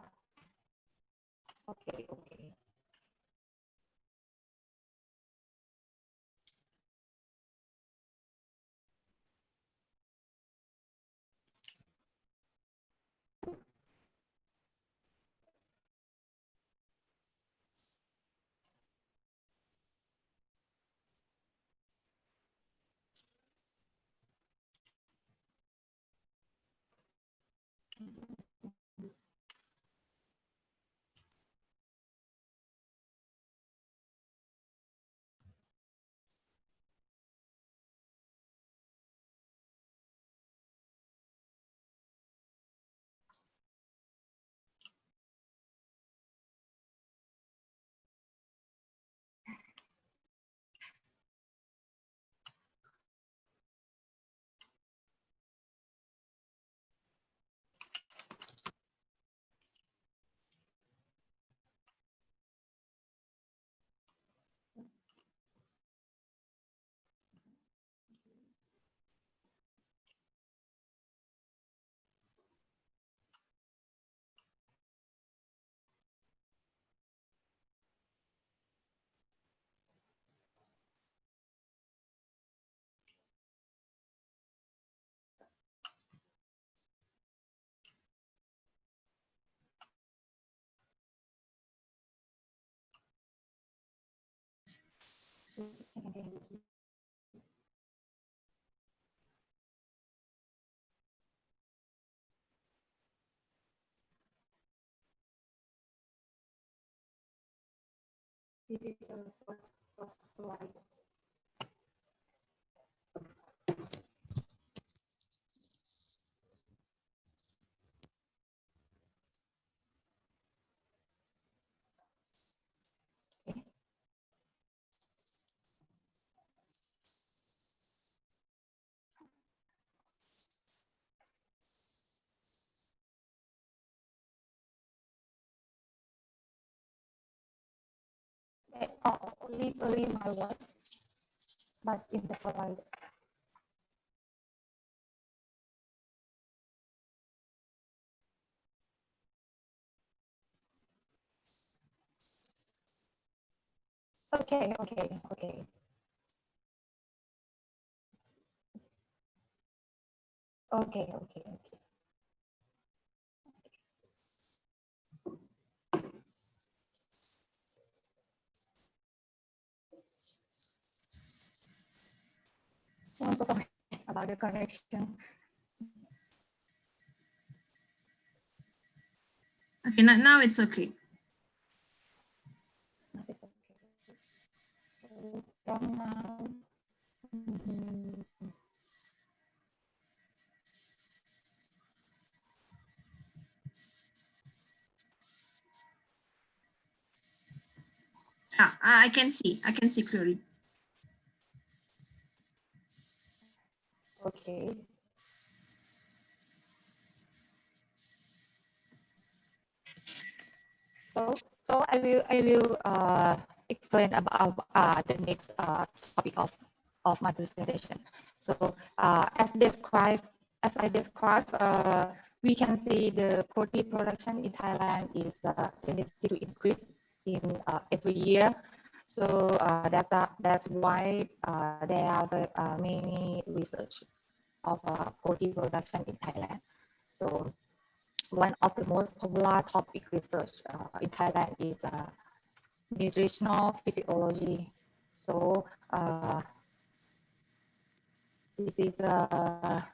okay. This is the first slide. Okay. Only my voice, but in the slide. Okay. Okay. I'm so sorry about the connection. Okay, now it's okay. From now, mhm. I can see clearly. Okay. So I will explain about the next topic of my presentation. So as I described, we can see the protein production in Thailand is tendency to increase in every year. So that's why there are many research of protein production in Thailand. So one of the most popular topic research in Thailand is nutritional physiology. So this is a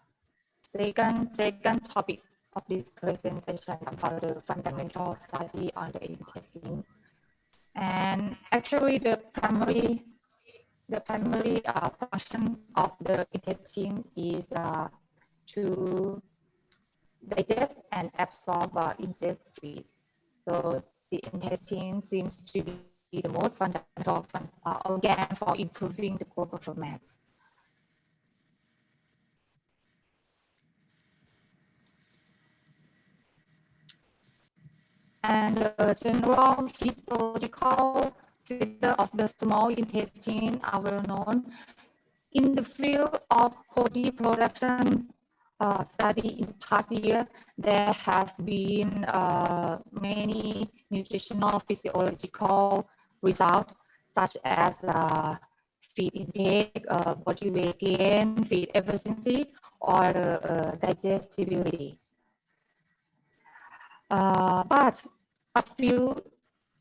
second topic of this presentation about the fundamental study on the intestine. And actually, the primary function of the intestine is to digest and absorb insect feed. So the intestine seems to be the most fundamental organ for improving the growth performance. and the general histological feature of the small intestine are well known. In the field of body production study in the past year, there have been many nutritional physiological results, such as feed intake, body weight gain, feed efficiency, or digestibility. But a few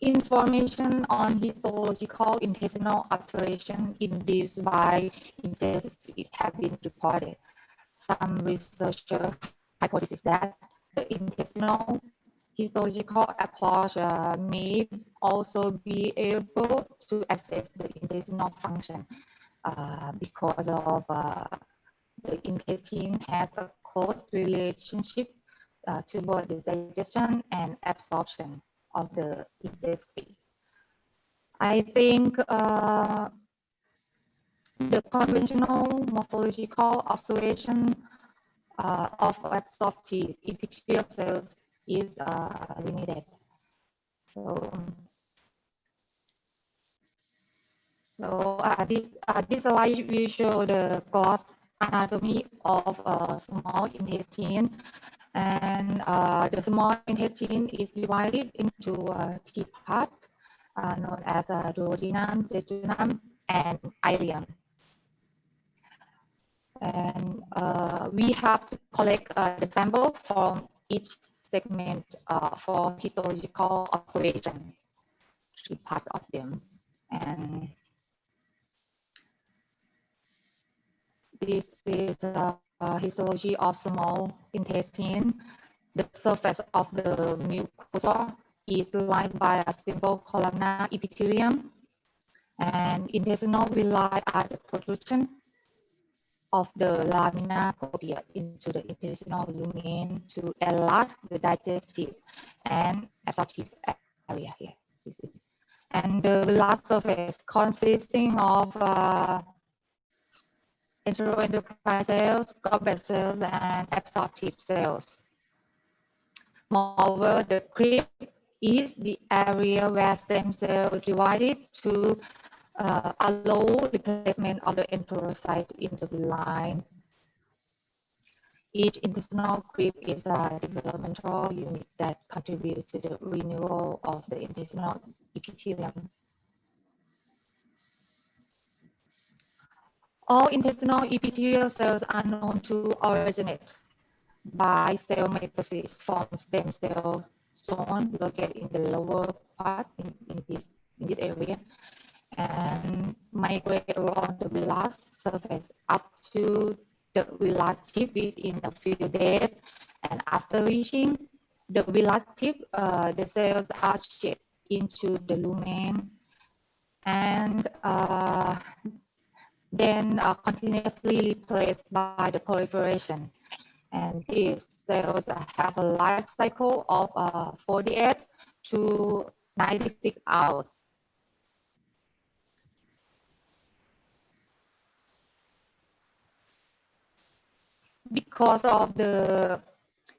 information on histological intestinal alteration induced by ingested feed have been reported. Some researchers hypothesize that the intestinal histological approach may also be able to assess the intestinal function because of the intestine has a close relationship to both the digestion and absorption of the ingested. I think the conventional morphological observation of absorptive epithelial cells is limited. This slide will show the gross anatomy of a small intestine, and the small intestine is divided into three parts known as duodenum, jejunum, and ileum. And we have to collect the sample from each segment for histological observation, three parts of them. And this is histology of small intestine. The surface of the mucosa is lined by a simple columnar epithelium, and intestinal villi are the protrusion of the lamina propria into the intestinal lumen to enlarge the digestive and absorptive area here. And the villi surface consisting of enteroendocrine cells, goblet cells, and absorptive cells. Moreover, the crypt is the area where stem cells divided to allow replacement of the enterocyte in the villi. Each intestinal crypt is a developmental unit that contributes to the renewal of the intestinal epithelium. All intestinal epithelial cells are known to originate by cell metastasis from stem cell zone located in the lower part in this area and migrate around the villus surface up to the villus tip within a few days, and after reaching the villus tip, the cells are shaped into the lumen and then continuously replaced by the proliferation. And these cells have a life cycle of 48 to 96 hours. Because of the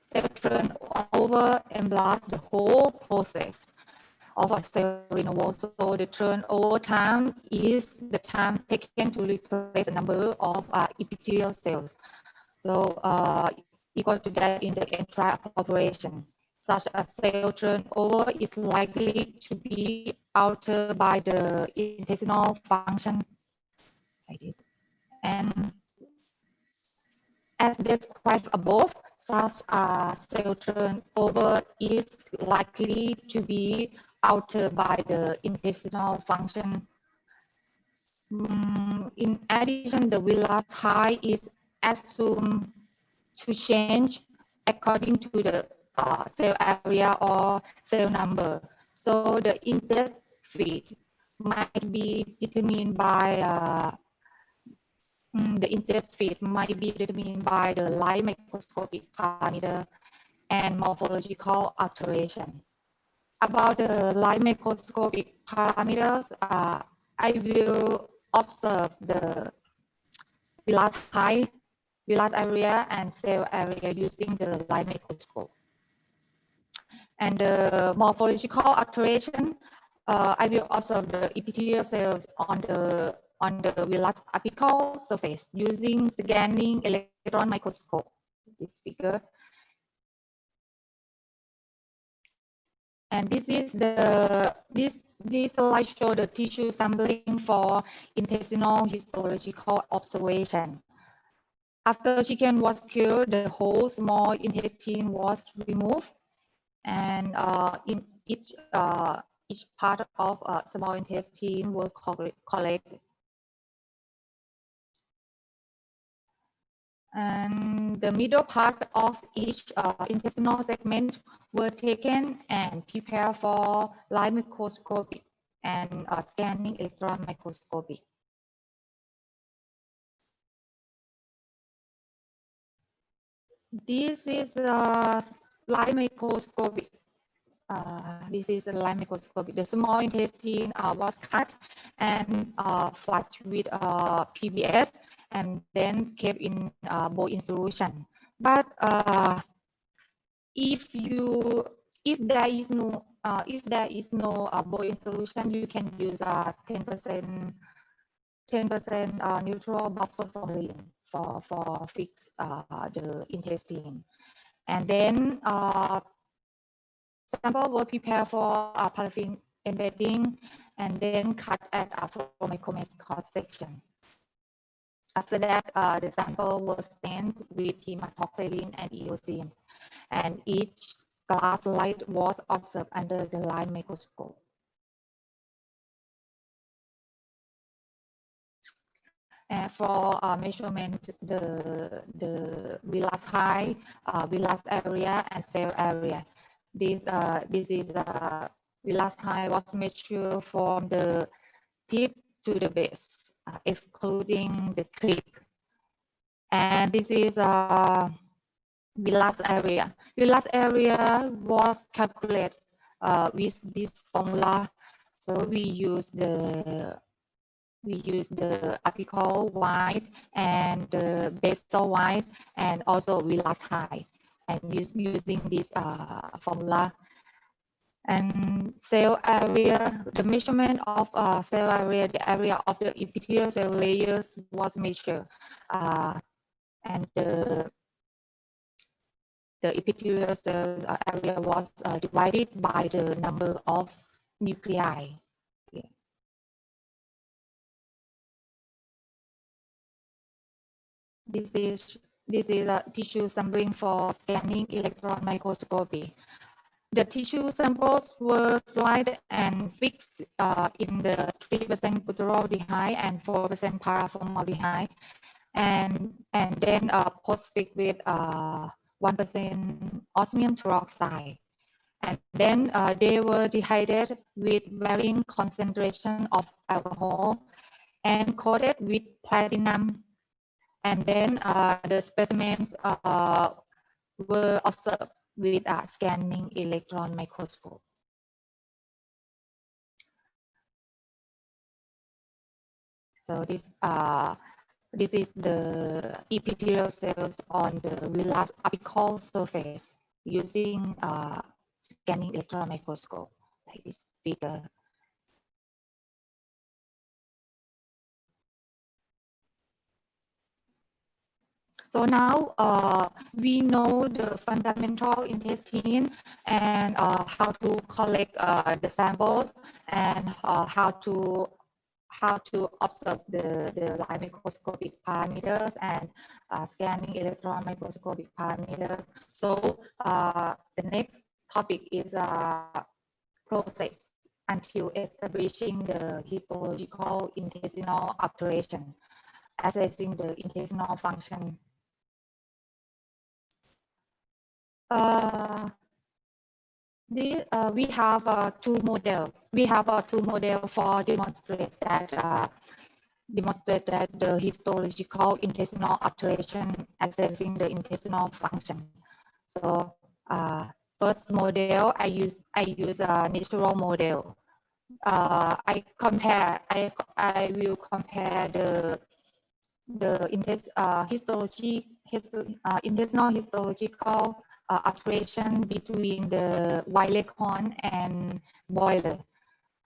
cell turnover and blast the whole process of a cell renewal. So the turnover time is the time taken to replace a number of epithelial cells. So equal to that in the entire population. Such a cell turnover is likely to be altered by the intestinal function like this. And as described above, such a cell turnover is likely to be altered by the intestinal function. In addition, the villus height is assumed to change according to the cell area or cell number. So the ingest feed might be determined by the ingest feed might be determined by the light microscopic parameter and morphological alteration. About the light microscopic parameters, I will observe the villus height, villus area, and cell area using the light microscope. And the morphological alteration, I will observe the epithelial cells on the villus apical surface using scanning electron microscope. This figure. And this is this slide show the tissue sampling for intestinal histological observation. After chicken was killed, the whole small intestine was removed, and in each part of small intestine were collected. And the middle part of each intestinal segment were taken and prepared for light microscopy and scanning electron microscopy. This is light microscopy. This is a light microscopy. The small intestine was cut and flushed with PBS and then kept in bowl in solution. But if there is no bowl in solution, you can use 10% neutral buffer formalin for fix the intestine. And then sample were prepared for paraffin embedding and then cut at a micrometric cross section. After that, the sample was stained with hematoxylin and eosin, and each glass slide was observed under the light microscope. For measurement, the villus height, villus area, and cell area. This is villus height was measured from the tip to the base, excluding the clip. And this is villus area. Villus area was calculated with this formula. So we use the apical wide and the basal wide and also villus height, and using this formula. And cell area, the measurement of cell area, the area of the epithelial cell layers was measured, and the epithelial cell area was divided by the number of nuclei. This is a tissue sampling for scanning electron microscopy. The tissue samples were slid and fixed in the 3% butyraldehyde and 4% paraformaldehyde, and then post-fixed with 1% osmium peroxide. And then they were dehydrated with varying concentration of alcohol and coated with platinum. And then the specimens were observed with a scanning electron microscope. So this is the epithelial cells on the villus apical surface using scanning electron microscope, like this figure. So now we know the fundamental intestine and how to collect the samples and how to observe the light microscopic parameters and scanning electron microscopic parameters. So the next topic is process until establishing the histological intestinal alteration, assessing the intestinal function. We have two models. We have two models for demonstrate that the histological intestinal alteration assessing the intestinal function. So first model, I use a natural model. I will compare the intestinal histological alteration between the wild leghorn and boiler.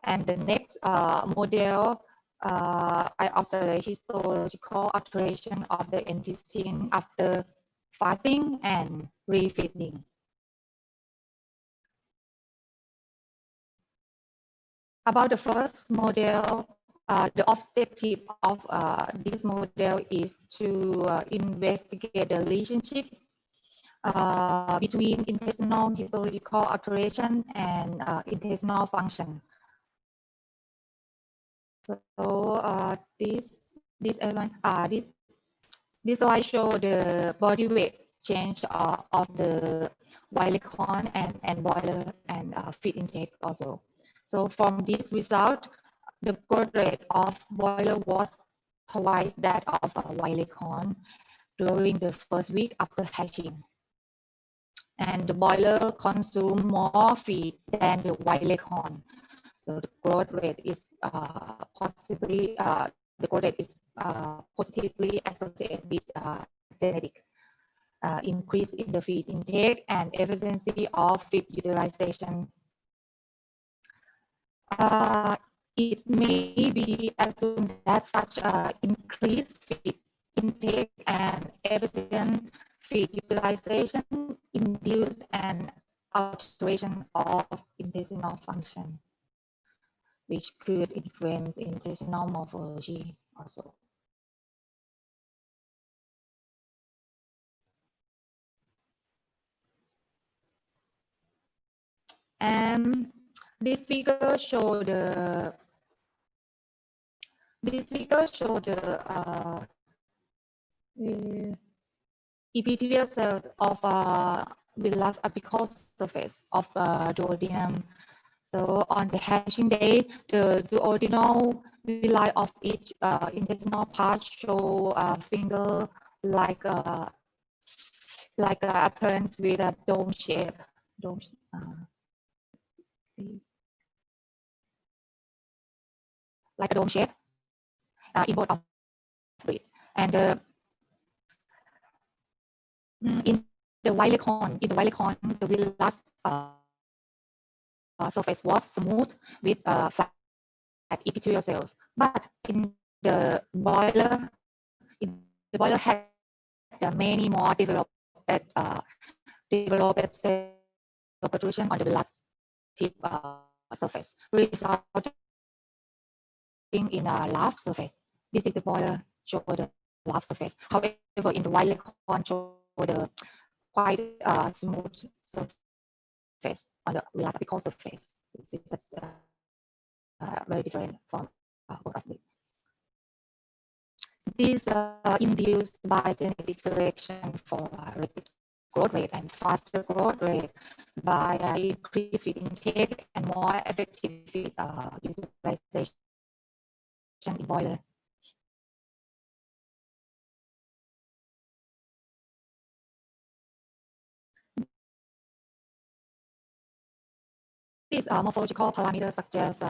And the next model, I observed a histological alteration of the intestine after fasting and refeeding. About the first model, the objective of this model is to investigate the relationship between intestinal histological alteration and intestinal function. So this slide show the body weight change of the wild leghorn and boiler and feed intake also. So from this result, the growth rate of boiler was twice that of wild leghorn during the first week after hatching. And the boiler consumed more feed than the wild leghorn. So the growth rate is positively associated with genetic increase in the feed intake and efficiency of feed utilization. It may be assumed that such increased feed intake and efficient feed utilization induce an alteration of intestinal function, which could influence intestinal morphology also. And this figure show the epithelial cells of villus apical surface of duodenum. So on the hatching day, the duodenal villi of each intestinal part show finger like appearance with a dome shape. Like a dome shape in both of it. And in the wild leghorn, the villus surface was smooth with flat epithelial cells. But in the boiler, had many more developed cell protrusion on the villus tip surface, resulting in a large surface. This is the boiler show the large surface. However, in the wild leghorn show the quite smooth surface on the villus apical surface. This is very different from both of them. This induced by genetic selection for rapid growth rate and faster growth rate by increased feed intake and more effective feed utilization in boiler. These morphological parameters suggest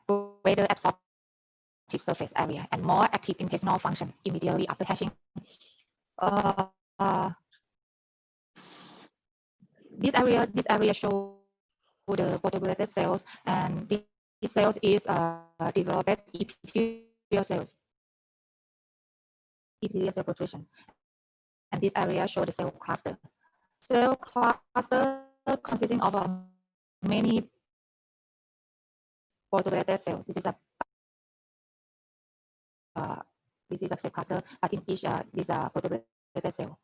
greater absorptive surface area and more active intestinal function immediately after hatching. This area shows the protoblated cells, and these cells is developed epithelial cells, epithelial cell protrusion. And this area shows the cell cluster. Cell cluster consisting of many protoblated cells. This is a cell cluster, but in each is a protoblated cell.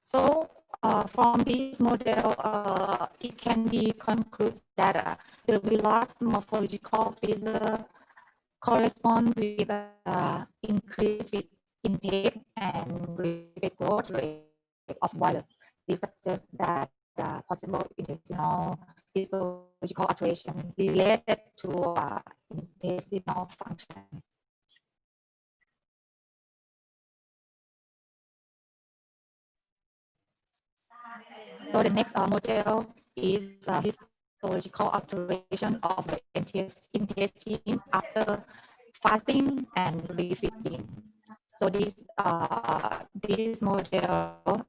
So from this model, it can be concluded that the villus morphological feature correspond with increased feed intake and rapid growth rate of boiler. This suggests that possible intestinal histological alteration related to intestinal function. So the next model is histological alteration of the intestine after fasting and refeeding. So this model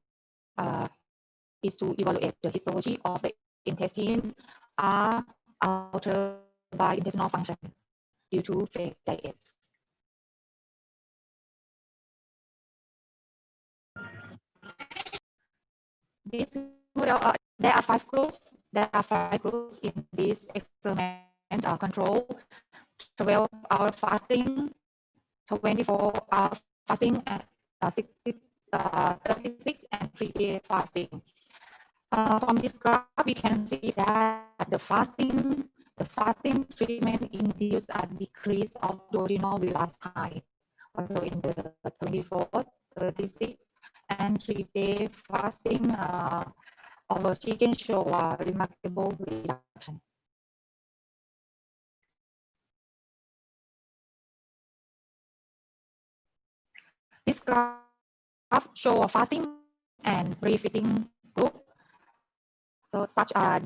is to evaluate the histology of the intestine are altered by intestinal function due to fat diets. This model, there are 5 groups. There are 5 groups in this experiment. Control 12-hour fasting, 24-hour fasting, and 36 and 3-day fasting. From this graph, we can see that the fasting treatment induced a decrease of duodenal villus height. Also in the 24, 36, and 3-day fasting, our chicken show a remarkable reduction. This graph shows a fasting and refeeding group. So such a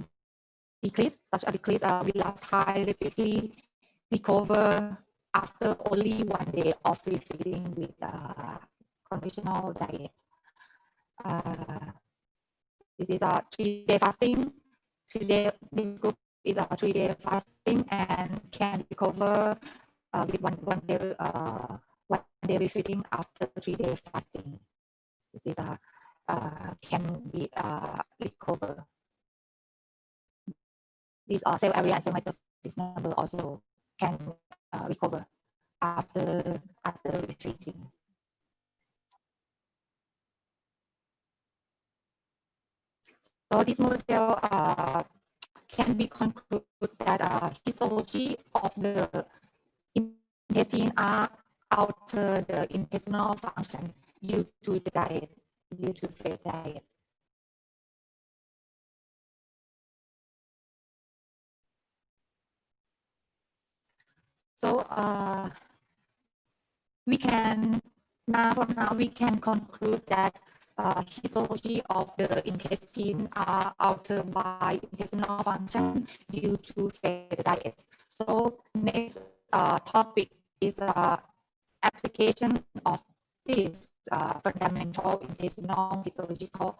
decrease will high rapidly recover after only 1 day of refeeding with conventional diet. This is a 3-day fasting. This group is a 3-day fasting and can recover with one day refeeding after 3-day fasting. This is a can be recover. These cell area and cell mitosis number also can recover after retreating. So this model can be concluded that histology of the intestine are alter the intestinal function due to the diet, due to fat diet. So we can we can conclude that histology of the intestine are altered by intestinal function due to fat diet. So next topic is application of this fundamental intestinal histological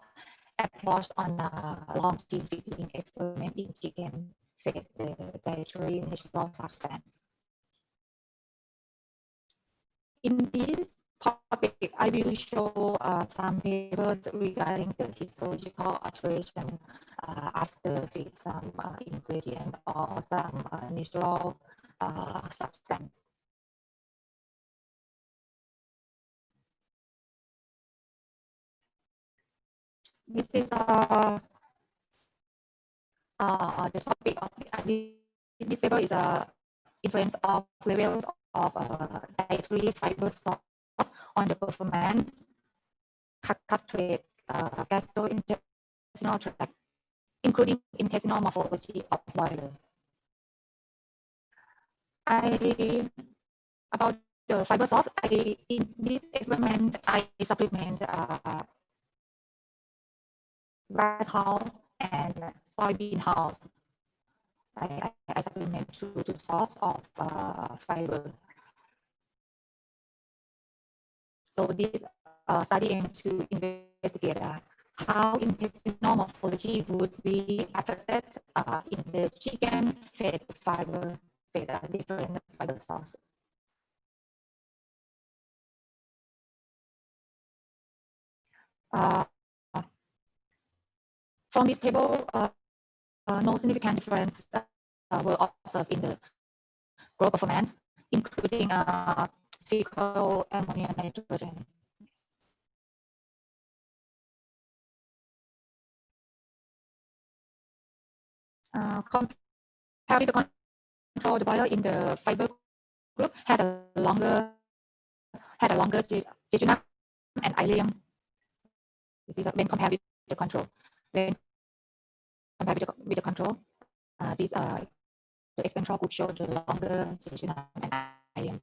approach on longitudinal experiment in chicken fat, the dietary natural substance. In this topic, I will show some papers regarding the histological alteration after feed some ingredient or some natural substance. This is the topic of this paper is influence of levels of dietary fiber source on the performance castrate gastrointestinal tract, including intestinal morphology of boilers. About the fiber source, in this experiment, I supplement rice hulls and soybean hulls. I supplement two source of fiber. So this study aims to investigate how intestinal morphology would be affected in the chicken fat fiber, different fiber sources. From this table, no significant difference were observed in the growth performance, including fecal ammonia nitrogen. Compared with the control, the boiler in the fiber group had a longer jejunum and ileum. This is when compared with the control. When compared with the control, the experimental group showed the longer jejunum and ileum.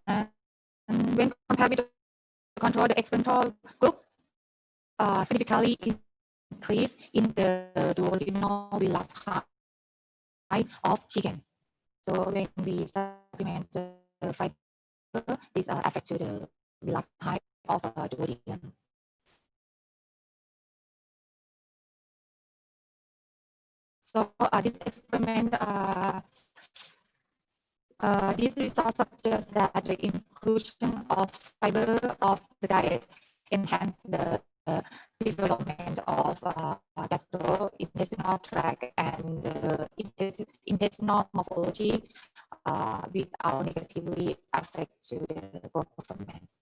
And when compared with the control, the experimental group significantly increased in the duodenal villus height. of chicken. So when we supplement the fiber, this affect to the relaxed height of the body. So this experiment, these results suggest that the inclusion of fiber of the diet enhance the development of gastrointestinal tract and intestinal morphology without negatively affect to the growth performance.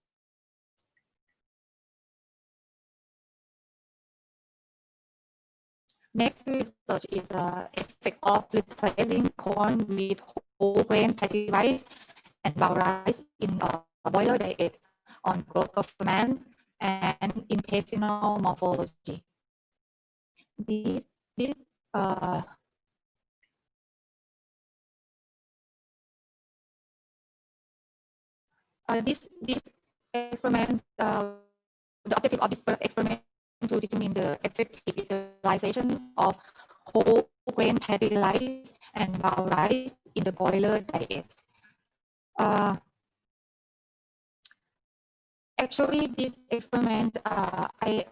Next research is the effect of replacing corn with whole grain patty rice and brown rice in a boiler diet on growth performance and intestinal morphology. This this uh, this experiment, the objective of this experiment to determine the effective utilization of whole grain patty rice and brown rice in the boiler diet. Actually, this experiment, I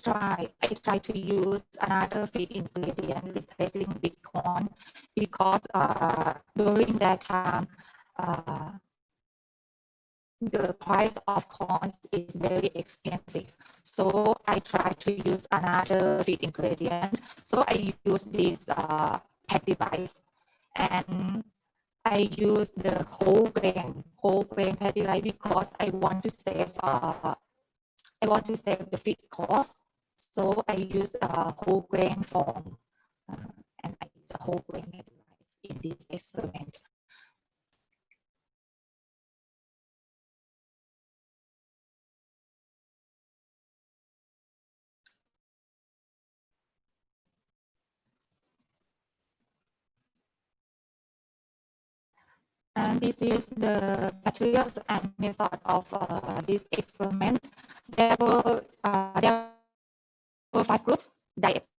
try to use another feed ingredient replacing big corn because during that time the price of corn is very expensive. So I try to use another feed ingredient. So I use this patty rice, and I use the whole grain patty rice because I want to save the feed cost. So I use a whole grain form, and I use a whole grain patty rice in this experiment. And this is the materials and method of this experiment. There were 5 groups diets,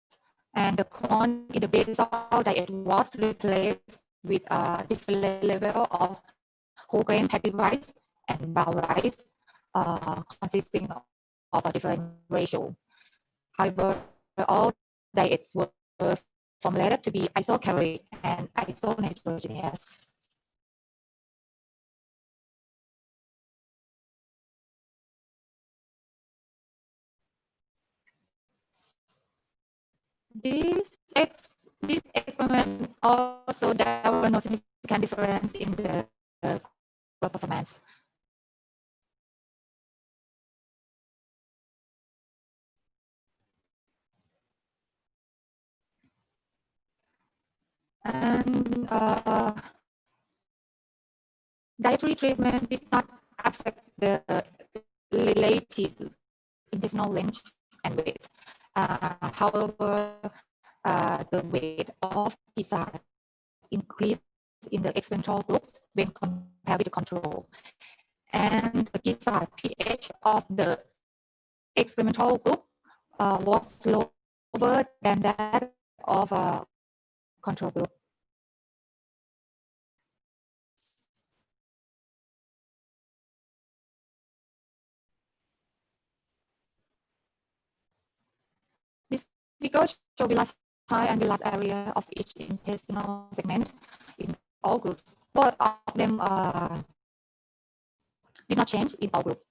and the corn in the basal diet was replaced with a different level of whole grain patty rice and brown rice, consisting of a different ratio. However, all diets were formulated to be isocaloric and isonitrogenous. This experiment also, there were no significant difference in the performance. And dietary treatment did not affect the relative intestinal length and weight. However, the weight of pizza increased in the experimental groups when compared with the control. And the pizza pH of the experimental group was lower than that of a control group. This figure shows villus height and villus area of each intestinal segment in all groups. Both of them did not change in all groups.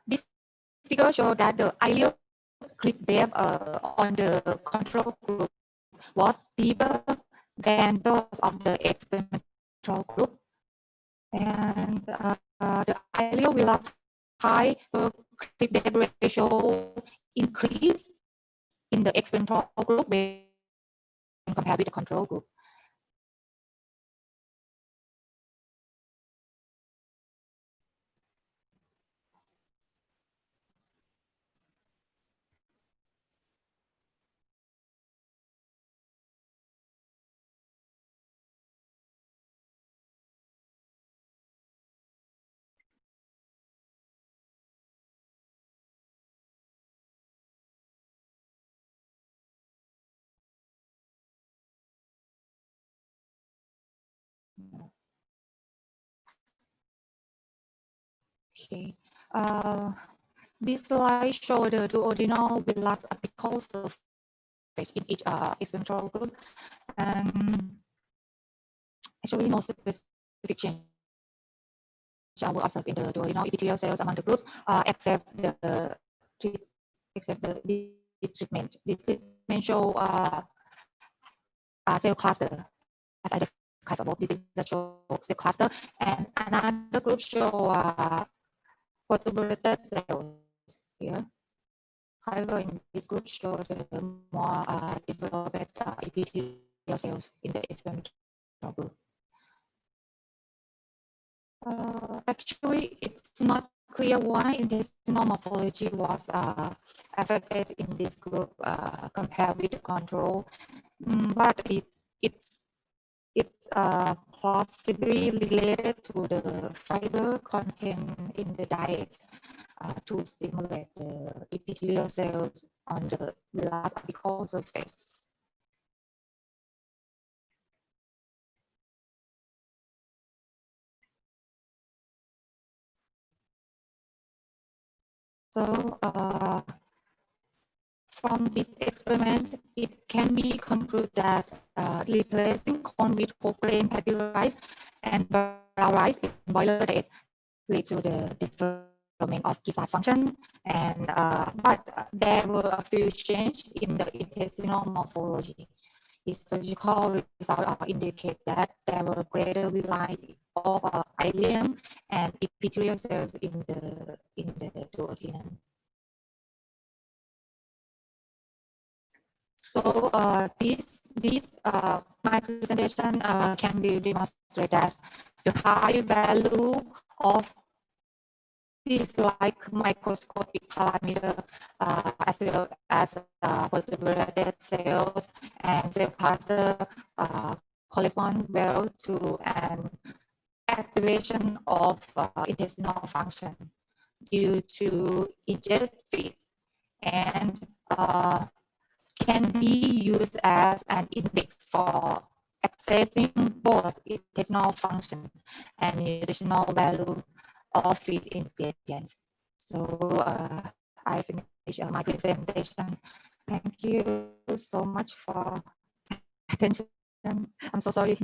This figure shows that the ileal clip depth on the control group was deeper than those of the experimental group. And the ileal villus height clip depth ratio increased in the experimental group when compared with the control group. Okay. This slide shows the duodenal with large apical surface in each experimental group, and actually no specific change were observed in the duodenal epithelial cells among the groups, except this treatment. This treatment show cell cluster, as I described above. This is the show cell cluster, and another group show vertebrated cells here. However, in this group show the more developed epithelial cells in the experimental group. Actually, it's not clear why intestinal morphology was affected in this group compared with the control, but it's possibly related to the fiber content in the diet to stimulate the epithelial cells on the large apical surface. So from this experiment, it can be concluded that replacing corn with whole grain paddy rice and brown rice in boiler diet lead to the development of gizzard function, and but there were a few changes in the intestinal morphology. Histological results indicate that there were greater variety of ileum and epithelial cells in the duodenum. So my presentation can be demonstrated that the high value of these like microscopic parameter as well as vertebrated cells and cell cluster correspond well to an activation of intestinal function due to ingest feed, and can be used as an index for accessing both intestinal function and nutritional value of feed ingredients. So I finished my presentation. Thank you so much for attention. I'm so sorry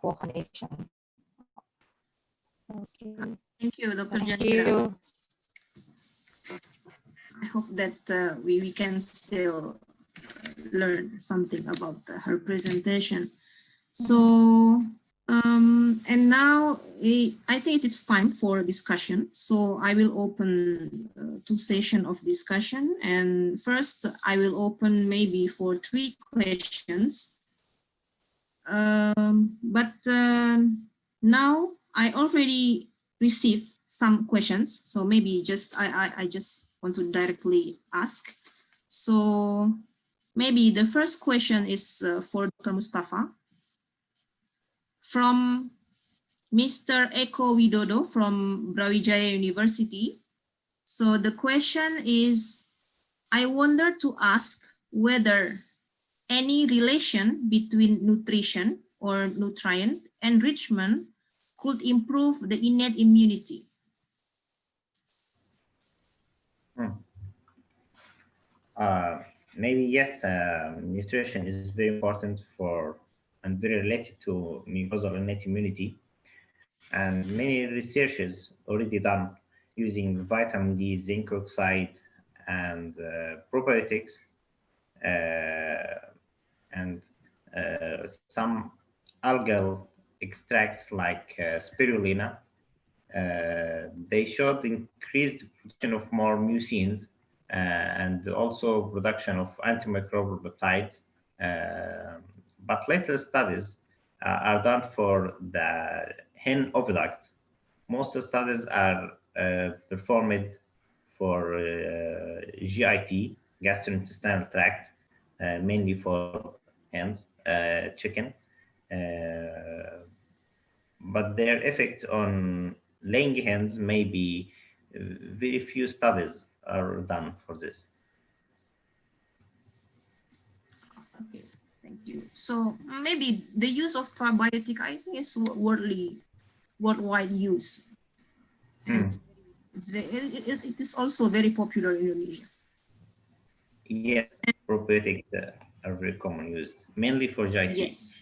for connection. Okay. Thank you, Dr. Thank Janira. you. I hope that we can still learn something about her presentation. So, and now I think it's time for discussion. So I will open 2 sessions of discussion. And first, I will open maybe for 3 questions. But now I already received some questions. So maybe just I just want to directly ask. So maybe the first question is for Dr. Mustafa. From Mr. Eko Widodo from Brawijaya University. So the question is, I wonder to ask whether any relation between nutrition or nutrient enrichment could improve the innate immunity. Maybe yes, nutrition is very important for and very related to mucosal innate immunity. And many researches already done using vitamin D, zinc oxide, and probiotics, and some algal extracts like spirulina. They showed increased production of more mucins and also production of antimicrobial peptides. But later studies are done for the hen oviduct. Most studies are performed for GIT, gastrointestinal tract, mainly for hens, chicken. But their effect on laying hens may be very few studies are done for this. Okay, thank you. So maybe the use of probiotic, I think, is worldwide use. And it's very It is also very popular in Indonesia. Yes, probiotics are very common used, mainly for GIT. Yes.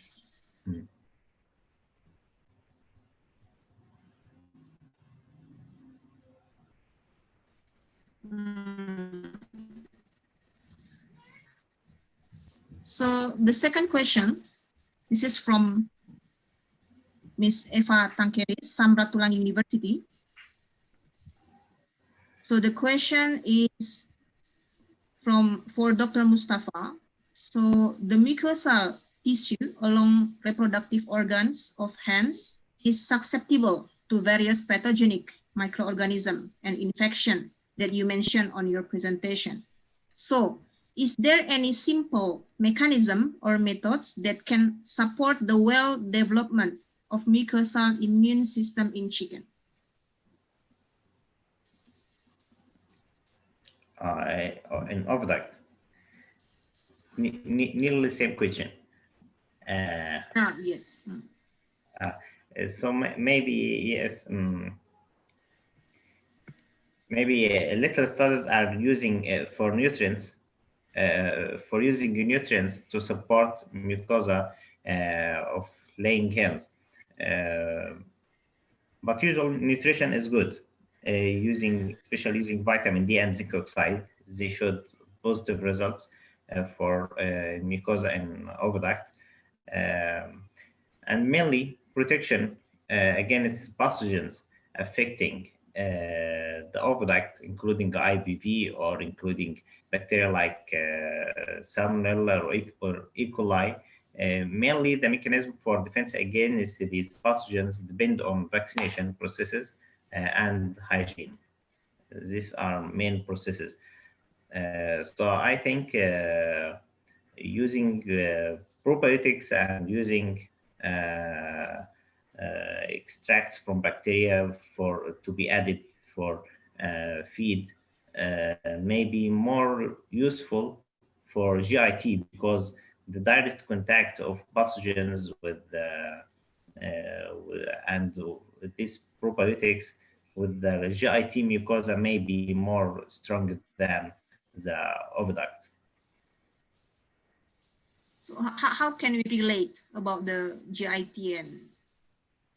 So the second question, this is from Miss Eva Tangkeris, Samratulangi University. So the question is for Dr. Mustafa. So the mucosal tissue along reproductive organs of hens is susceptible to various pathogenic microorganisms and infection that you mentioned on your presentation. So is there any simple mechanism or methods that can support the well development of mucosal immune system in chicken? In oviduct. Nearly the same question. Yes. So maybe yes. Maybe little studies are using for nutrients, for using nutrients to support mucosa of laying hens. But usually nutrition is good. Especially using vitamin D and zinc oxide, they showed positive results for mucosa and oviduct. And mainly protection against pathogens affecting the oviduct, including IBV or including bacteria like Salmonella or E. coli. Mainly the mechanism for defense against these pathogens depend on vaccination processes and hygiene. These are main processes. So I think using probiotics and using extracts from bacteria to be added for feed may be more useful for GIT, because the direct contact of pathogens with these probiotics with the GIT mucosa may be more stronger than the oviduct. So how can we relate about the GIT and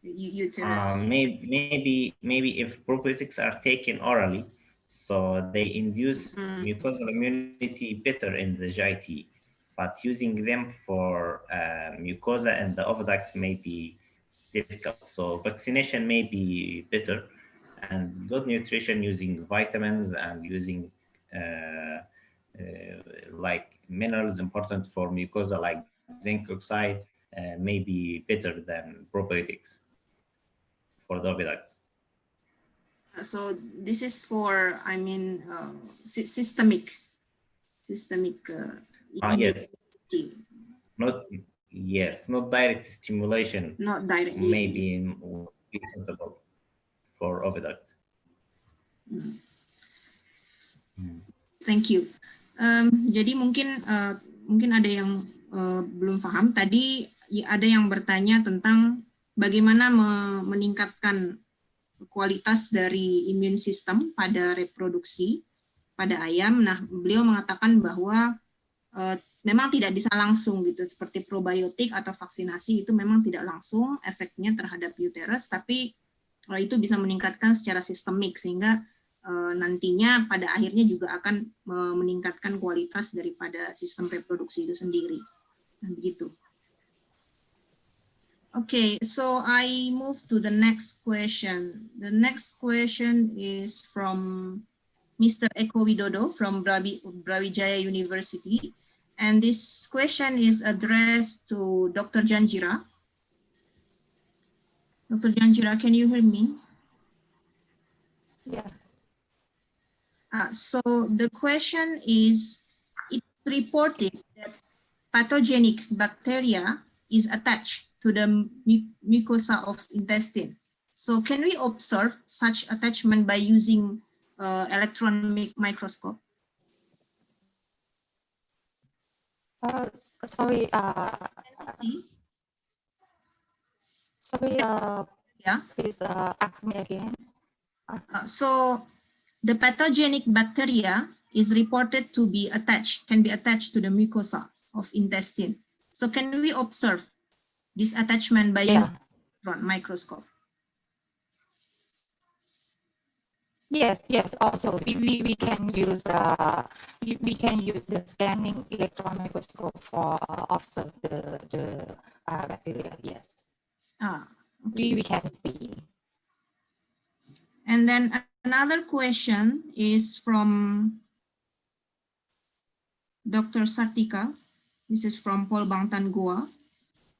uterus? Maybe if probiotics are taken orally, so they induce mucosal immunity better in the GIT, but using them for mucosa and the oviduct may be difficult. So vaccination may be better, and good nutrition using vitamins and using like minerals important for mucosa like zinc oxide may be better than probiotics for the oviduct. So this is for, I mean, systemic. Yes. Not direct stimulation. Not direct. Maybe suitable for oviduct. Thank you. Jadi mungkin ada yang belum paham. Tadi ada yang bertanya tentang bagaimana meningkatkan kualitas dari imun sistem pada reproduksi pada ayam. Nah, beliau mengatakan bahwa memang tidak bisa langsung gitu, seperti probiotik atau vaksinasi itu memang tidak langsung efeknya terhadap uterus, tapi itu bisa meningkatkan secara sistemik sehingga nantinya pada akhirnya juga akan meningkatkan kualitas daripada sistem reproduksi itu sendiri. Nah, begitu. Okay, so I move to the next question. The next question is from Mr. Eko Widodo from Brawijaya University. And this question is addressed to Dr. Janjira. Dr. Janjira, can you hear me? Yes. So the question is, it's reported that pathogenic bacteria is attached to the mucosa of intestine. So can we observe such attachment by using electron microscope? Sorry. Yeah. Please ask me again. So the pathogenic bacteria is reported to be attached, can be attached to the mucosa of intestine. So can we observe this attachment by using electron microscope? Yes, yes. Also, we can use the scanning electron microscope for observe the bacteria. Yes. Okay. We can see. And then another question is from Dr. Sartika. This is from Polbangtan Goa.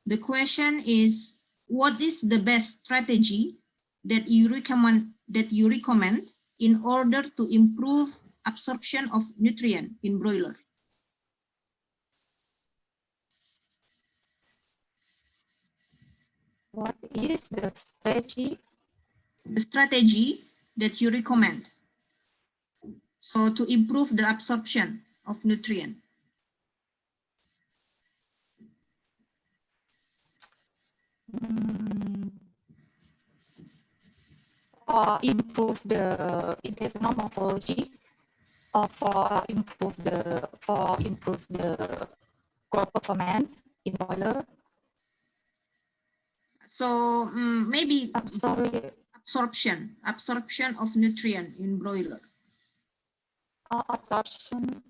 The question is, what is the best strategy that you recommend in order to improve absorption of nutrient in broiler? What is the strategy? The strategy that you recommend. So to improve the absorption of nutrient. Or improve the intestinal morphology, or for improve the growth performance in boiler. So maybe Sorry. absorption of nutrient in broiler. Absorption.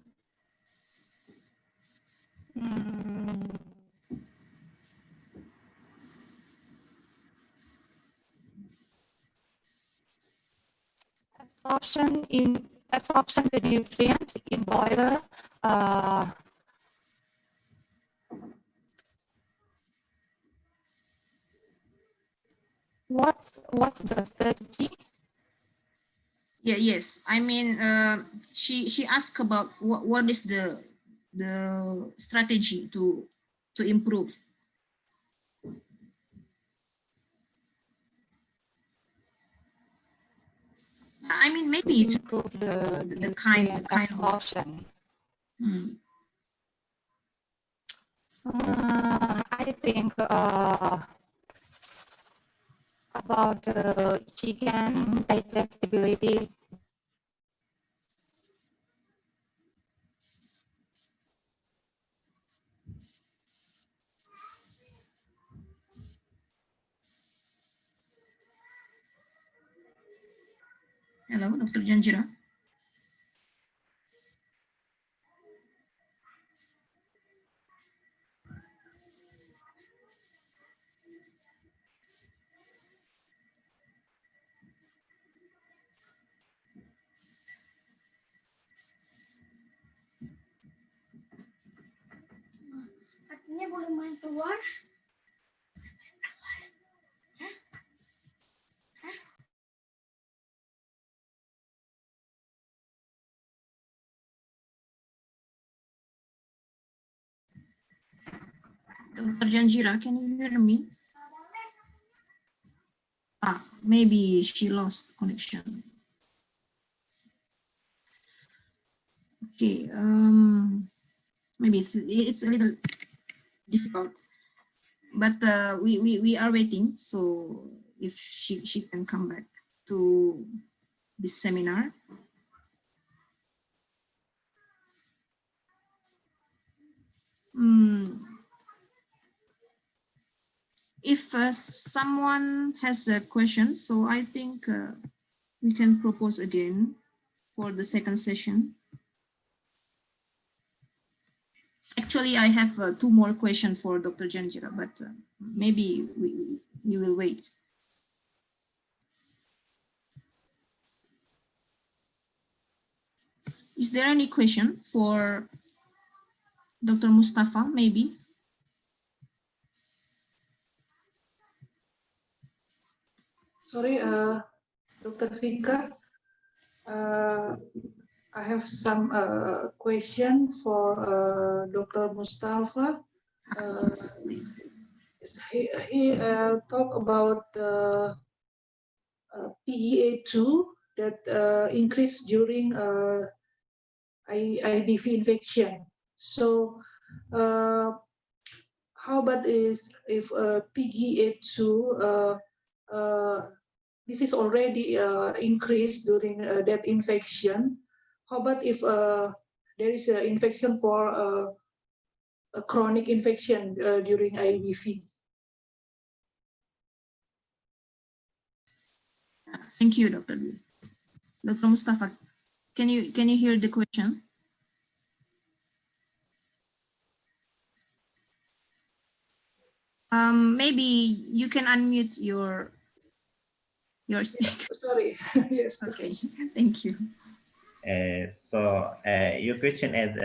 Absorption the nutrient in boiler. What's the strategy? Yeah, yes. I mean, she asked about what is the strategy to improve. I mean, maybe it's improve the kind absorption. I think about chicken digestibility. Hello, Dr. Janjira. Artinya boleh main keluar. Dr. Janjira, can you hear me? Maybe she lost connection. Okay, maybe it's a little difficult, but we are waiting. So if she can come back to this seminar. If someone has a question, so I think we can propose again for the second session. Actually, I have 2 more questions for Dr. Janjira, but maybe we will wait. Is there any question for Dr. Mustafa, maybe? Sorry, Dr. Fika. I have some question for Dr. Mustafa. He talked about PGA2 that increased during IBV infection. So how about if PGA2 this is already increased during that infection. How about if there is an infection for a chronic infection during IBV? Thank you, Dr. Dwi. Dr. Mustafa, can you hear the question? Maybe you can unmute your speaker. Sorry, yes. Okay, thank you. Your question is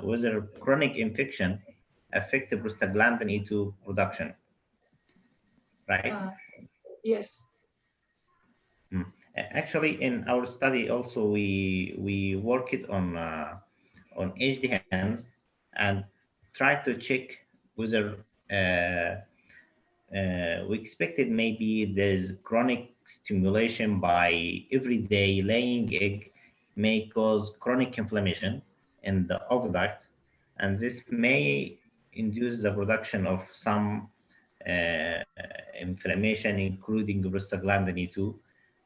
whether chronic infection affect the prostaglandin E2 production, right? Yes. Actually, in our study also we worked on aged hens and tried to check whether we expected maybe there's chronic stimulation by everyday laying egg may cause chronic inflammation in the oviduct, and this may induce the production of some inflammation, including prostaglandin E2.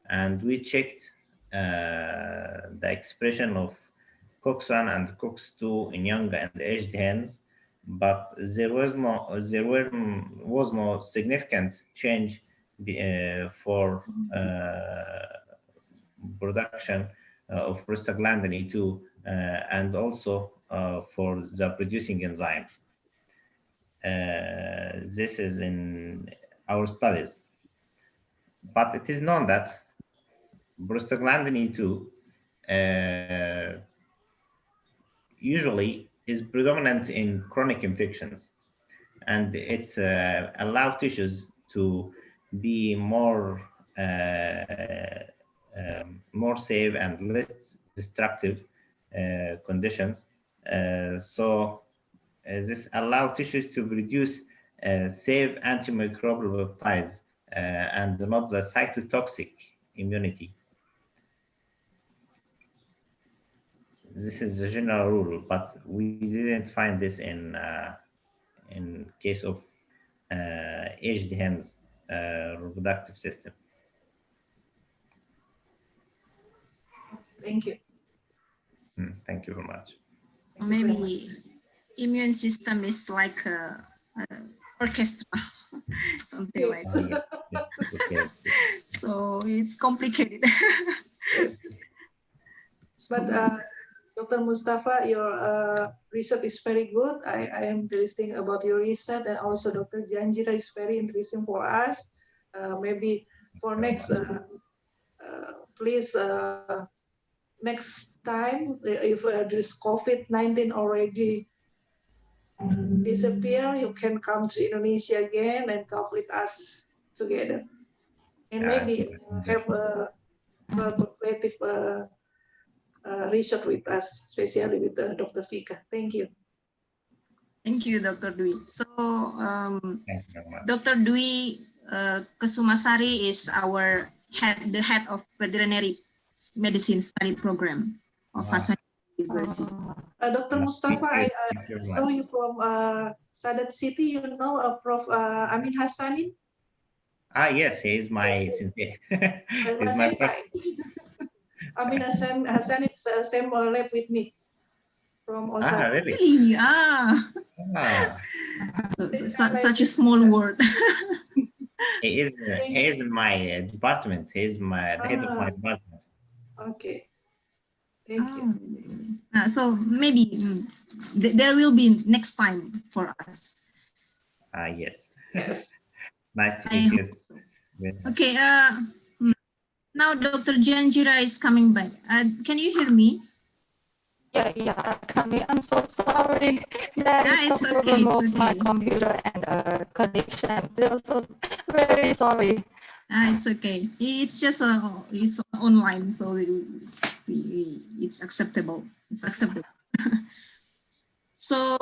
And we checked the expression of COX-1 and COX-2 in young and aged hens, but there was no significant change for production of prostaglandin E2 and also for the producing enzymes. This is in our studies, but it is known that prostaglandin E2 usually is predominant in chronic infections, and it allows tissues to be more safe and less destructive conditions. This allows tissues to produce safe antimicrobial peptides and not the cytotoxic immunity. This is the general rule, but we didn't find this in case of aged hens reproductive system. Thank you. Thank you very much. Maybe immune system is like a orchestra, something like that. Okay. So it's complicated. Yes. But Dr. Mustafa, your research is very good. I am interested about your research, and also Dr. Janjira is very interesting for us. Maybe for next, please, next time, if this COVID-19 already disappear, you can come to Indonesia again and talk with us together. And maybe have a collaborative research with us, especially with Dr. Fika. Thank you. Thank you, Dr. Dwi. So, Dr. Dwi Kusumasari is our the head of veterinary medicine study program of Hasan University. Dr. Mustafa, I saw you from Sadat City. You know Prof. Amin Hassanin? Yes, he is my sensei. He's my prof. Amin Hassan is same lab with me from Osaka. Really? Such a small world. He is in my department. He is the head of my department. Okay. Thank you. So maybe there will be next time for us. Yes. Yes. Nice to meet you. So. Okay. Now Dr. Janjira is coming back. Can you hear me? Yeah, I'm so sorry. It's okay. My computer and connection. So very sorry. It's okay. It's just it's online, so it's acceptable. It's acceptable. So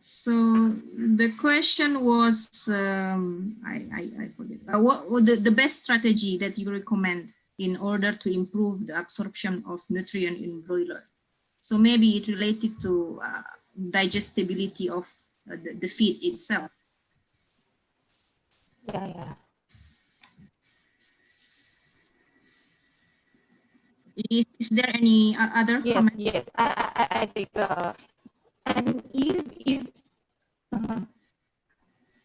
so the question was, I forget. What the best strategy that you recommend in order to improve the absorption of nutrient in broiler? So maybe it related to digestibility of the feed itself. Yeah. Is there any other comment? Yes. I think, and if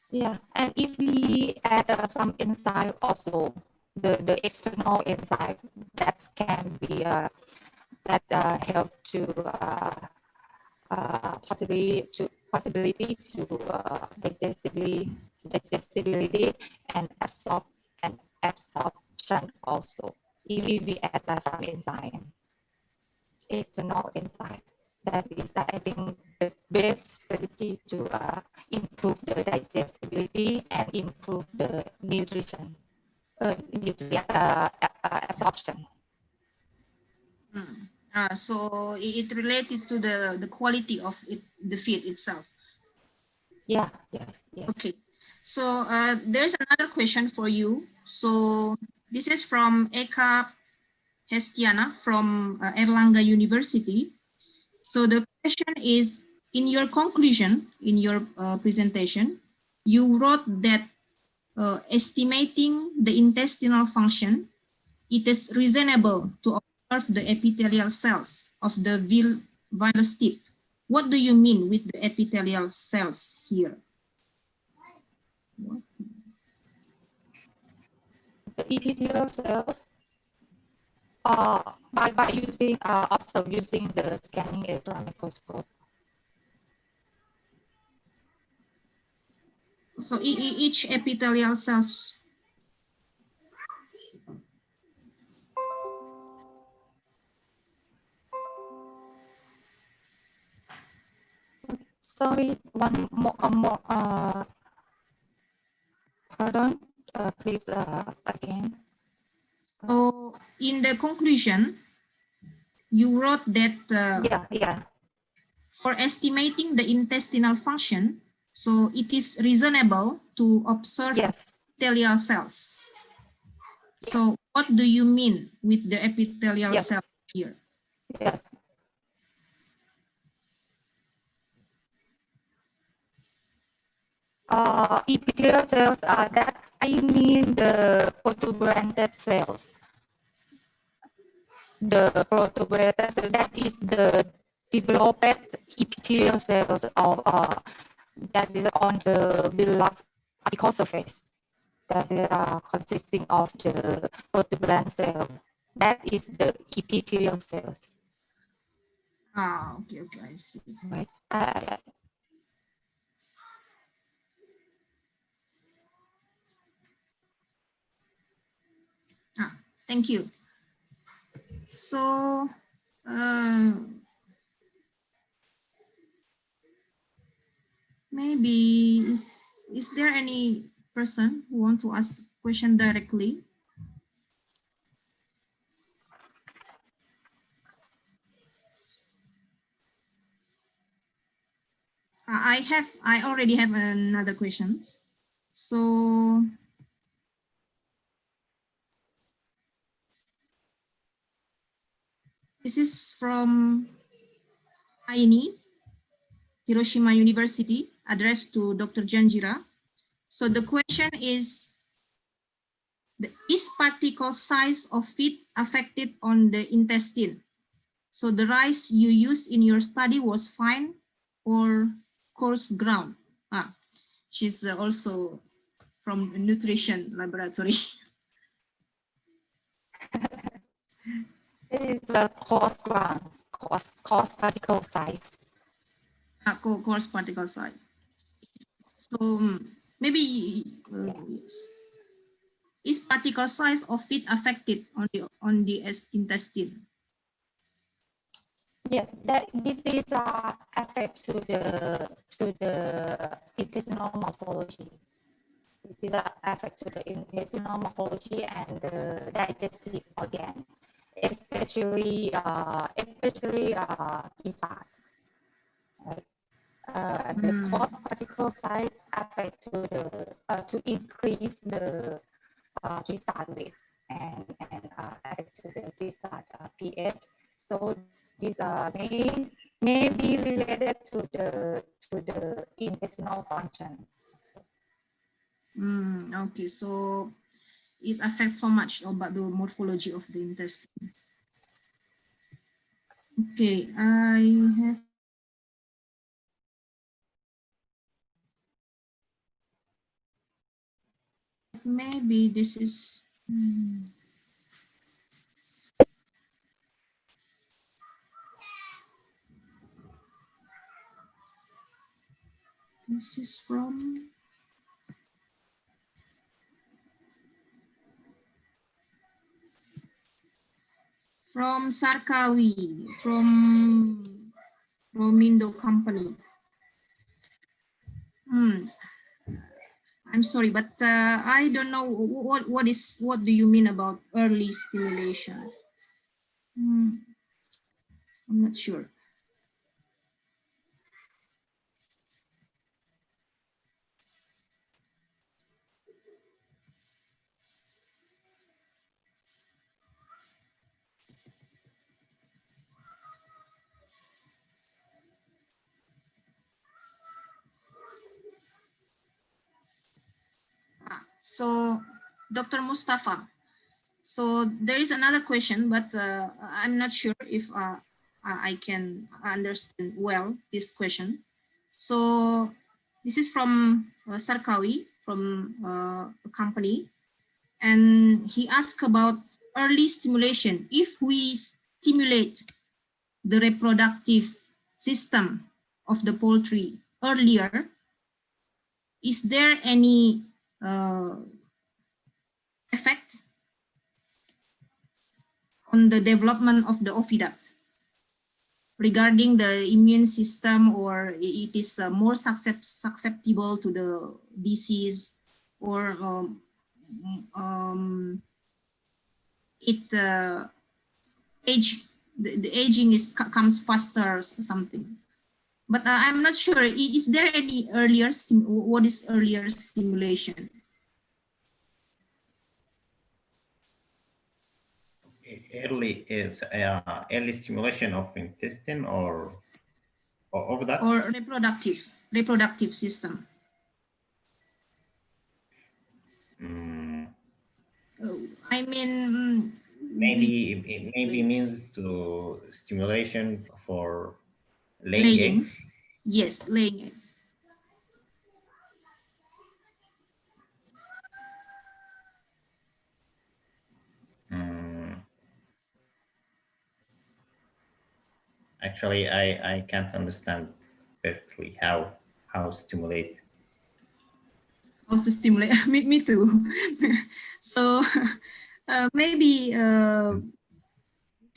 yeah, and if we add some enzyme also, the external enzyme that can be that help to possibility to digestibility and absorption also. If we add some enzyme, external enzyme, that is, I think, the best strategy to improve the digestibility and improve the nutrition, nutrient absorption. So it related to the quality of the feed itself. Yeah, yes. Okay. So there's another question for you. So this is from Eka Hestiana from Erlangga University. So the question is, in your conclusion, in your presentation, you wrote that estimating the intestinal function, it is reasonable to observe the epithelial cells of the villus tip. What do you mean with the epithelial cells here? The epithelial cells, by using using the scanning electron microscope. So each epithelial cells. Sorry, one more, pardon, please, again. So in the conclusion, you wrote that Yeah. for estimating the intestinal function, so it is reasonable to observe epithelial cells. So what do you mean with the epithelial cells here? Yes. Epithelial cells are that, I mean the protuberated cells. The protuberated cell, that is the developed epithelial cells of that is on the villus article surface. That is consisting of the protuberant cell. That is the epithelial cells. Okay, I see. Right. Thank you. So, maybe is there any person who want to ask question directly? I already have another question. So this is from Aini, Hiroshima University, addressed to Dr. Janjira. So the question is particle size of feed affected on the intestine? So the rice you used in your study was fine or coarse ground? She's also from the nutrition laboratory. It is the coarse ground, coarse particle size. Coarse particle size. So maybe yes. Is particle size of feed affected on the intestine? Yes, this is affect to the intestinal morphology. This is affect to the intestinal morphology and the digestive organ, especially inside. Right? The coarse particle size affect to the to increase the desert weight and affect to the desert pH. So these may be related to the intestinal function. Okay, so it affects so much about the morphology of the intestine. Okay, I have maybe this is this is from Sarkawi, from Romindo Company. I'm sorry, but I don't know what do you mean about early stimulation? I'm not sure. So, Dr. Mustafa, so there is another question, but I'm not sure if I can understand well this question. So this is from Sarkawi, from a company, and he asked about early stimulation. If we stimulate the reproductive system of the poultry earlier, is there any effect on the development of the oviduct regarding the immune system, or it is more susceptible to the disease, or it the aging comes faster or something? But I'm not sure. Is there any earlier what is earlier stimulation? Early is early stimulation of intestine or oviduct? Or reproductive system. I mean, maybe it means to stimulation for laying eggs. Yes, laying eggs. Actually, I can't understand perfectly how stimulate. How to stimulate? me too. So maybe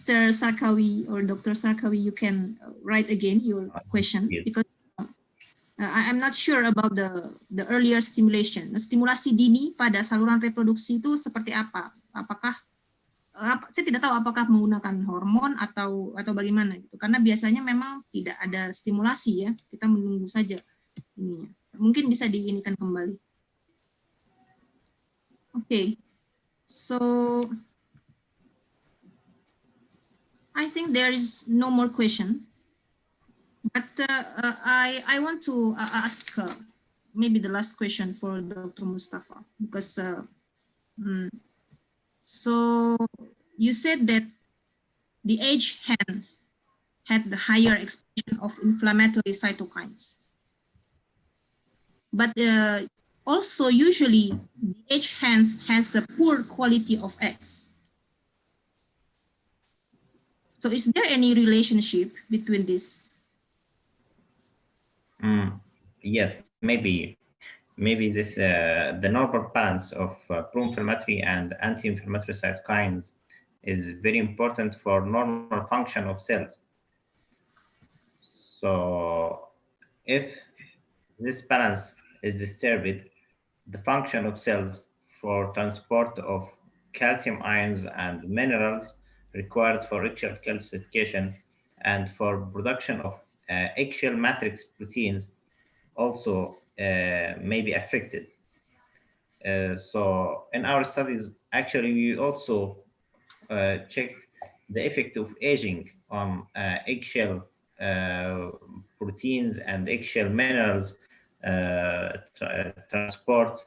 Mr. Sarkawi or Dr. Sarkawi, you can write again your question, Yes. because I'm not sure about the earlier stimulation. Stimulasi dini pada saluran reproduksi itu seperti apa? Apakah saya tidak tahu apakah menggunakan hormon atau bagaimana gitu. Karena biasanya memang tidak ada stimulasi ya. Kita menunggu saja ininya. Mungkin bisa diinikan kembali. Okay. So I think there is no more question. But I want to ask maybe the last question for Dr. Mustafa, because so you said that the aged hen had the higher expression of inflammatory cytokines. But also usually the aged hens has a poor quality of eggs. So is there any relationship between this? Yes, maybe this the normal balance of pro-inflammatory and anti-inflammatory cytokines is very important for normal function of cells. So if this balance is disturbed, the function of cells for transport of calcium ions and minerals required for eggshell calcification and for production of eggshell matrix proteins also may be affected. So in our studies, actually, we also checked the effect of aging on eggshell proteins and eggshell minerals transport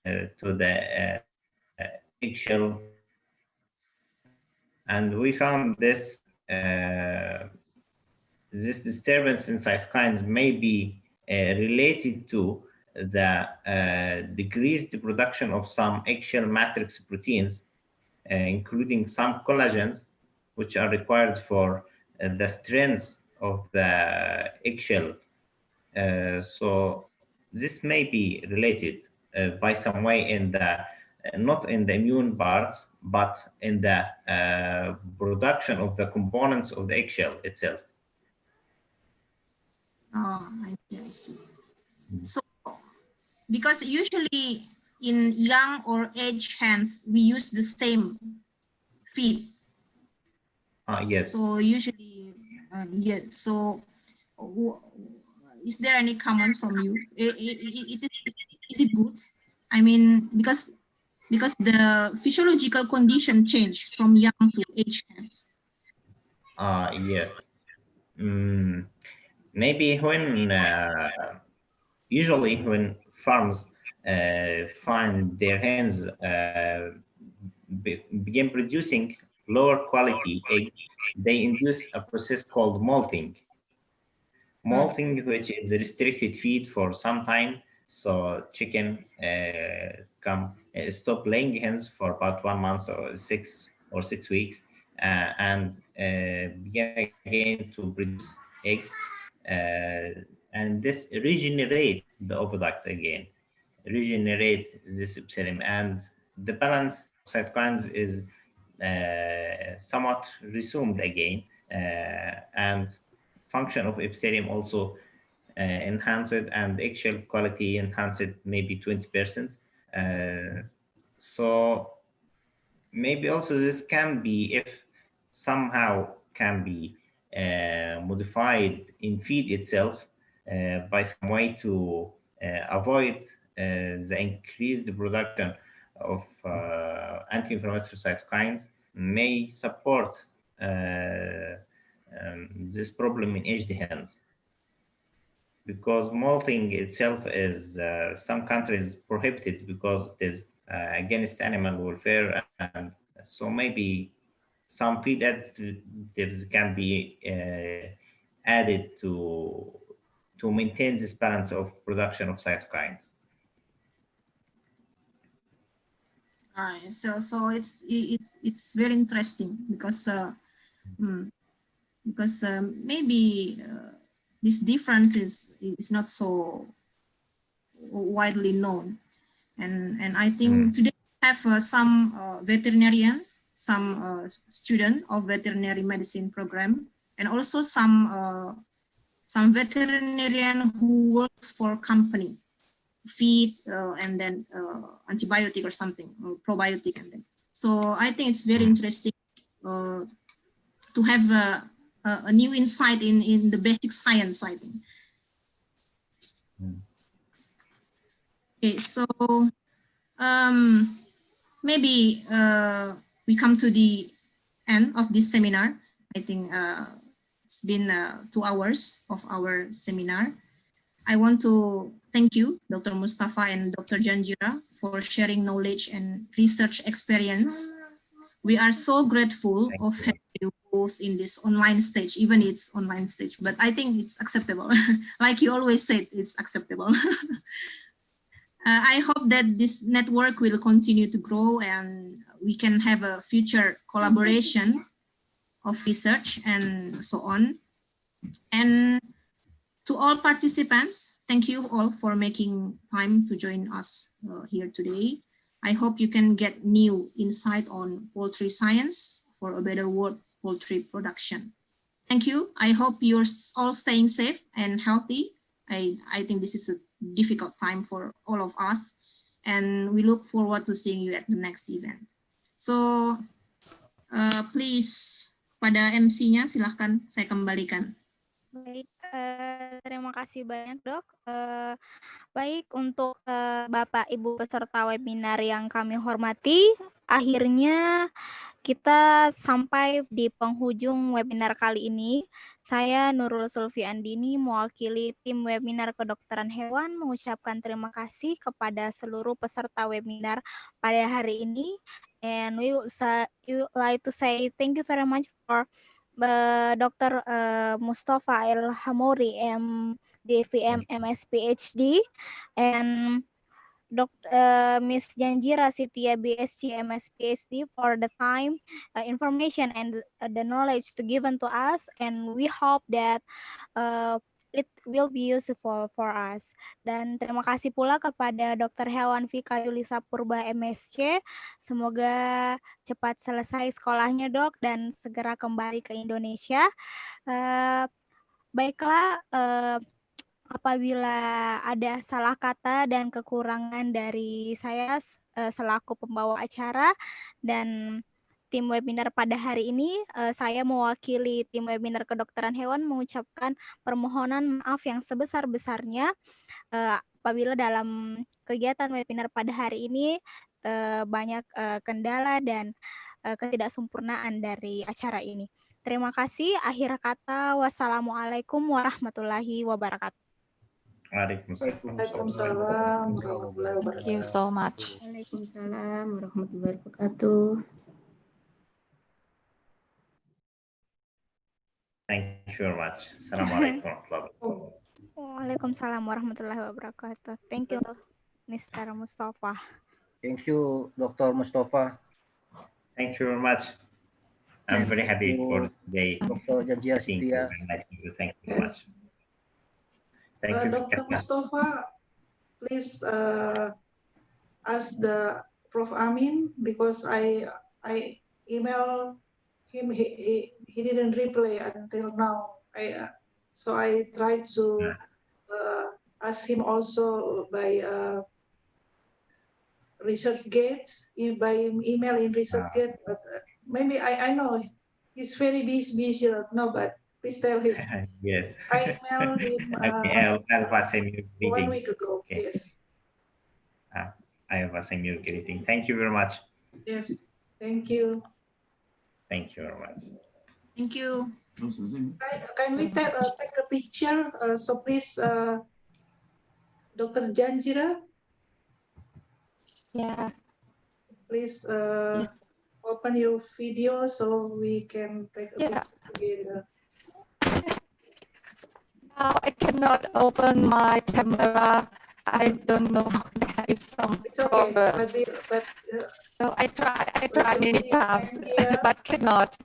to the eggshell, and we found this this disturbance in cytokines may be related to the decreased production of some eggshell matrix proteins, including some collagens, which are required for the strength of the eggshell. So this may be related by some way in the not in the immune part, but in the production of the components of the eggshell itself. Oh, I see. So, because usually in young or aged hens, we use the same feed. Yes. So usually, yeah. So, is there any comments from you? Is it good? I mean, because the physiological condition change from young to aged hens. Yes. Maybe when usually when farms find their hens begin producing lower quality egg, they induce a process called molting. Molting, which is a restricted feed for some time, so chicken stop laying hens for about 1 month or 6 weeks, and begin again to produce eggs, and this regenerate the oviduct again, regenerate this epithelium, and the balance of cytokines is somewhat resumed again, and function of epithelium also enhanced, and eggshell quality enhanced maybe 20%. So maybe also this can be, if somehow can be modified in feed itself by some way to avoid the increased production of anti-inflammatory cytokines, may support this problem in aged hens. Because molting itself is some countries prohibited because it is against animal welfare, and so maybe some feed additives can be added to maintain this balance of production of cytokines. So it's very interesting because maybe this difference is not so widely known, and I think today we have some veterinarian, some student of veterinary medicine program, and also some veterinarian who works for company, feed and then antibiotic or something, or probiotic, and then. So I think it's very interesting to have a new insight in the basic science, I think. Okay, so maybe we come to the end of this seminar. I think it's been 2 hours of our seminar. I want to thank you, Dr. Mustafa and Dr. Janjira, for sharing knowledge and research experience. We are so grateful of having you both in this online stage, even it's online stage, but I think it's acceptable. Like you always said, it's acceptable. I hope that this network will continue to grow and we can have a future collaboration of research and so on. And to all participants, thank you all for making time to join us here today. I hope you can get new insight on poultry science for a better world poultry production. Thank you. I hope you're all staying safe and healthy. I think this is a difficult time for all of us, and we look forward to seeing you at the next event. So please, pada MC-nya silahkan saya kembalikan. Baik, Terima kasih banyak, Dok. Baik, untuk Bapak Ibu peserta webinar yang kami hormati, akhirnya kita sampai di penghujung webinar kali ini. Saya Nurul Sulfi Andini, mewakili tim webinar kedokteran hewan, mengucapkan terima kasih kepada seluruh peserta webinar pada hari ini. And we would like to say thank you very much for Dr. Mustafa El Hamouri, DVM MS PhD, and Dr. Miss Janjira Sitia BSc MS PhD for the time, information, and the knowledge to given to us, and we hope that it will be useful for us. Dan terima kasih pula kepada Dr. Hewan Vika Yulisa Purba MSc. Semoga cepat selesai sekolahnya, Dok, dan segera kembali ke Indonesia. Baiklah, apabila ada salah kata dan kekurangan dari saya selaku pembawa acara dan tim webinar pada hari ini, saya mewakili tim webinar kedokteran hewan mengucapkan permohonan maaf yang sebesar-besarnya apabila dalam kegiatan webinar pada hari ini banyak kendala dan ketidaksempurnaan dari acara ini. Terima kasih. Akhir kata, wassalamualaikum warahmatullahi wabarakatuh. Waalaikumsalam warahmatullahi wabarakatuh. Thank you so much. Waalaikumsalam warahmatullahi wabarakatuh. Thank you very much. Assalamualaikum warahmatullahi wabarakatuh. Waalaikumsalam warahmatullahi wabarakatuh. Thank you, Mr. Mustafa. Thank you, Dr. Mustafa. Thank you very much. I'm very happy for today. Dr. Janjira Thank you Sitia. very much. Thank you very much. Thank you, Dr. Mustafa, please ask the Prof. Amin because I emailed him. He didn't reply until now. So I tried to ask him also by ResearchGate, by email in ResearchGate, but maybe I know he's very busy right now, but please tell him. Yes. I emailed him Okay, I'll pass him your 1 greeting. week ago. Okay. Yes. I'll pass him your greeting. Thank you very much. Yes. Thank you. Thank you very much. Thank you. Can we take a picture? So please, Dr. Janjira, Yeah. please open your video so we can take a picture together. Now I cannot open my camera. I don't know. There is some It's okay, problem. but So I try many times, here. but cannot.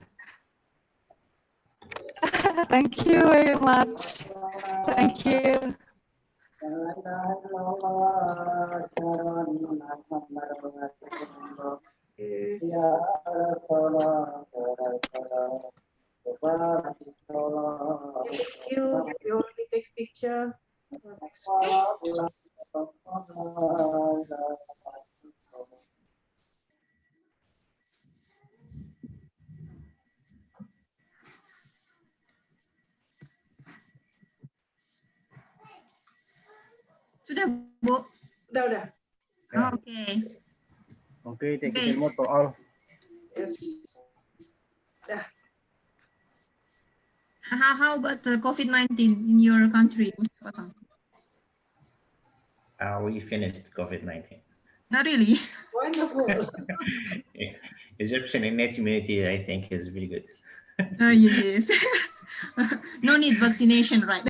Thank you very much. Thank you. Thank you. We already take picture. Sudah, Bu? Udah. Oh, okay. Okay, thank you very much for all. Yes. Dah. How about COVID-19 in your country, Mustafa? We finished COVID-19. Not really. Wonderful. Egyptian innate immunity, I think, is really good. Yes. No need vaccination, right?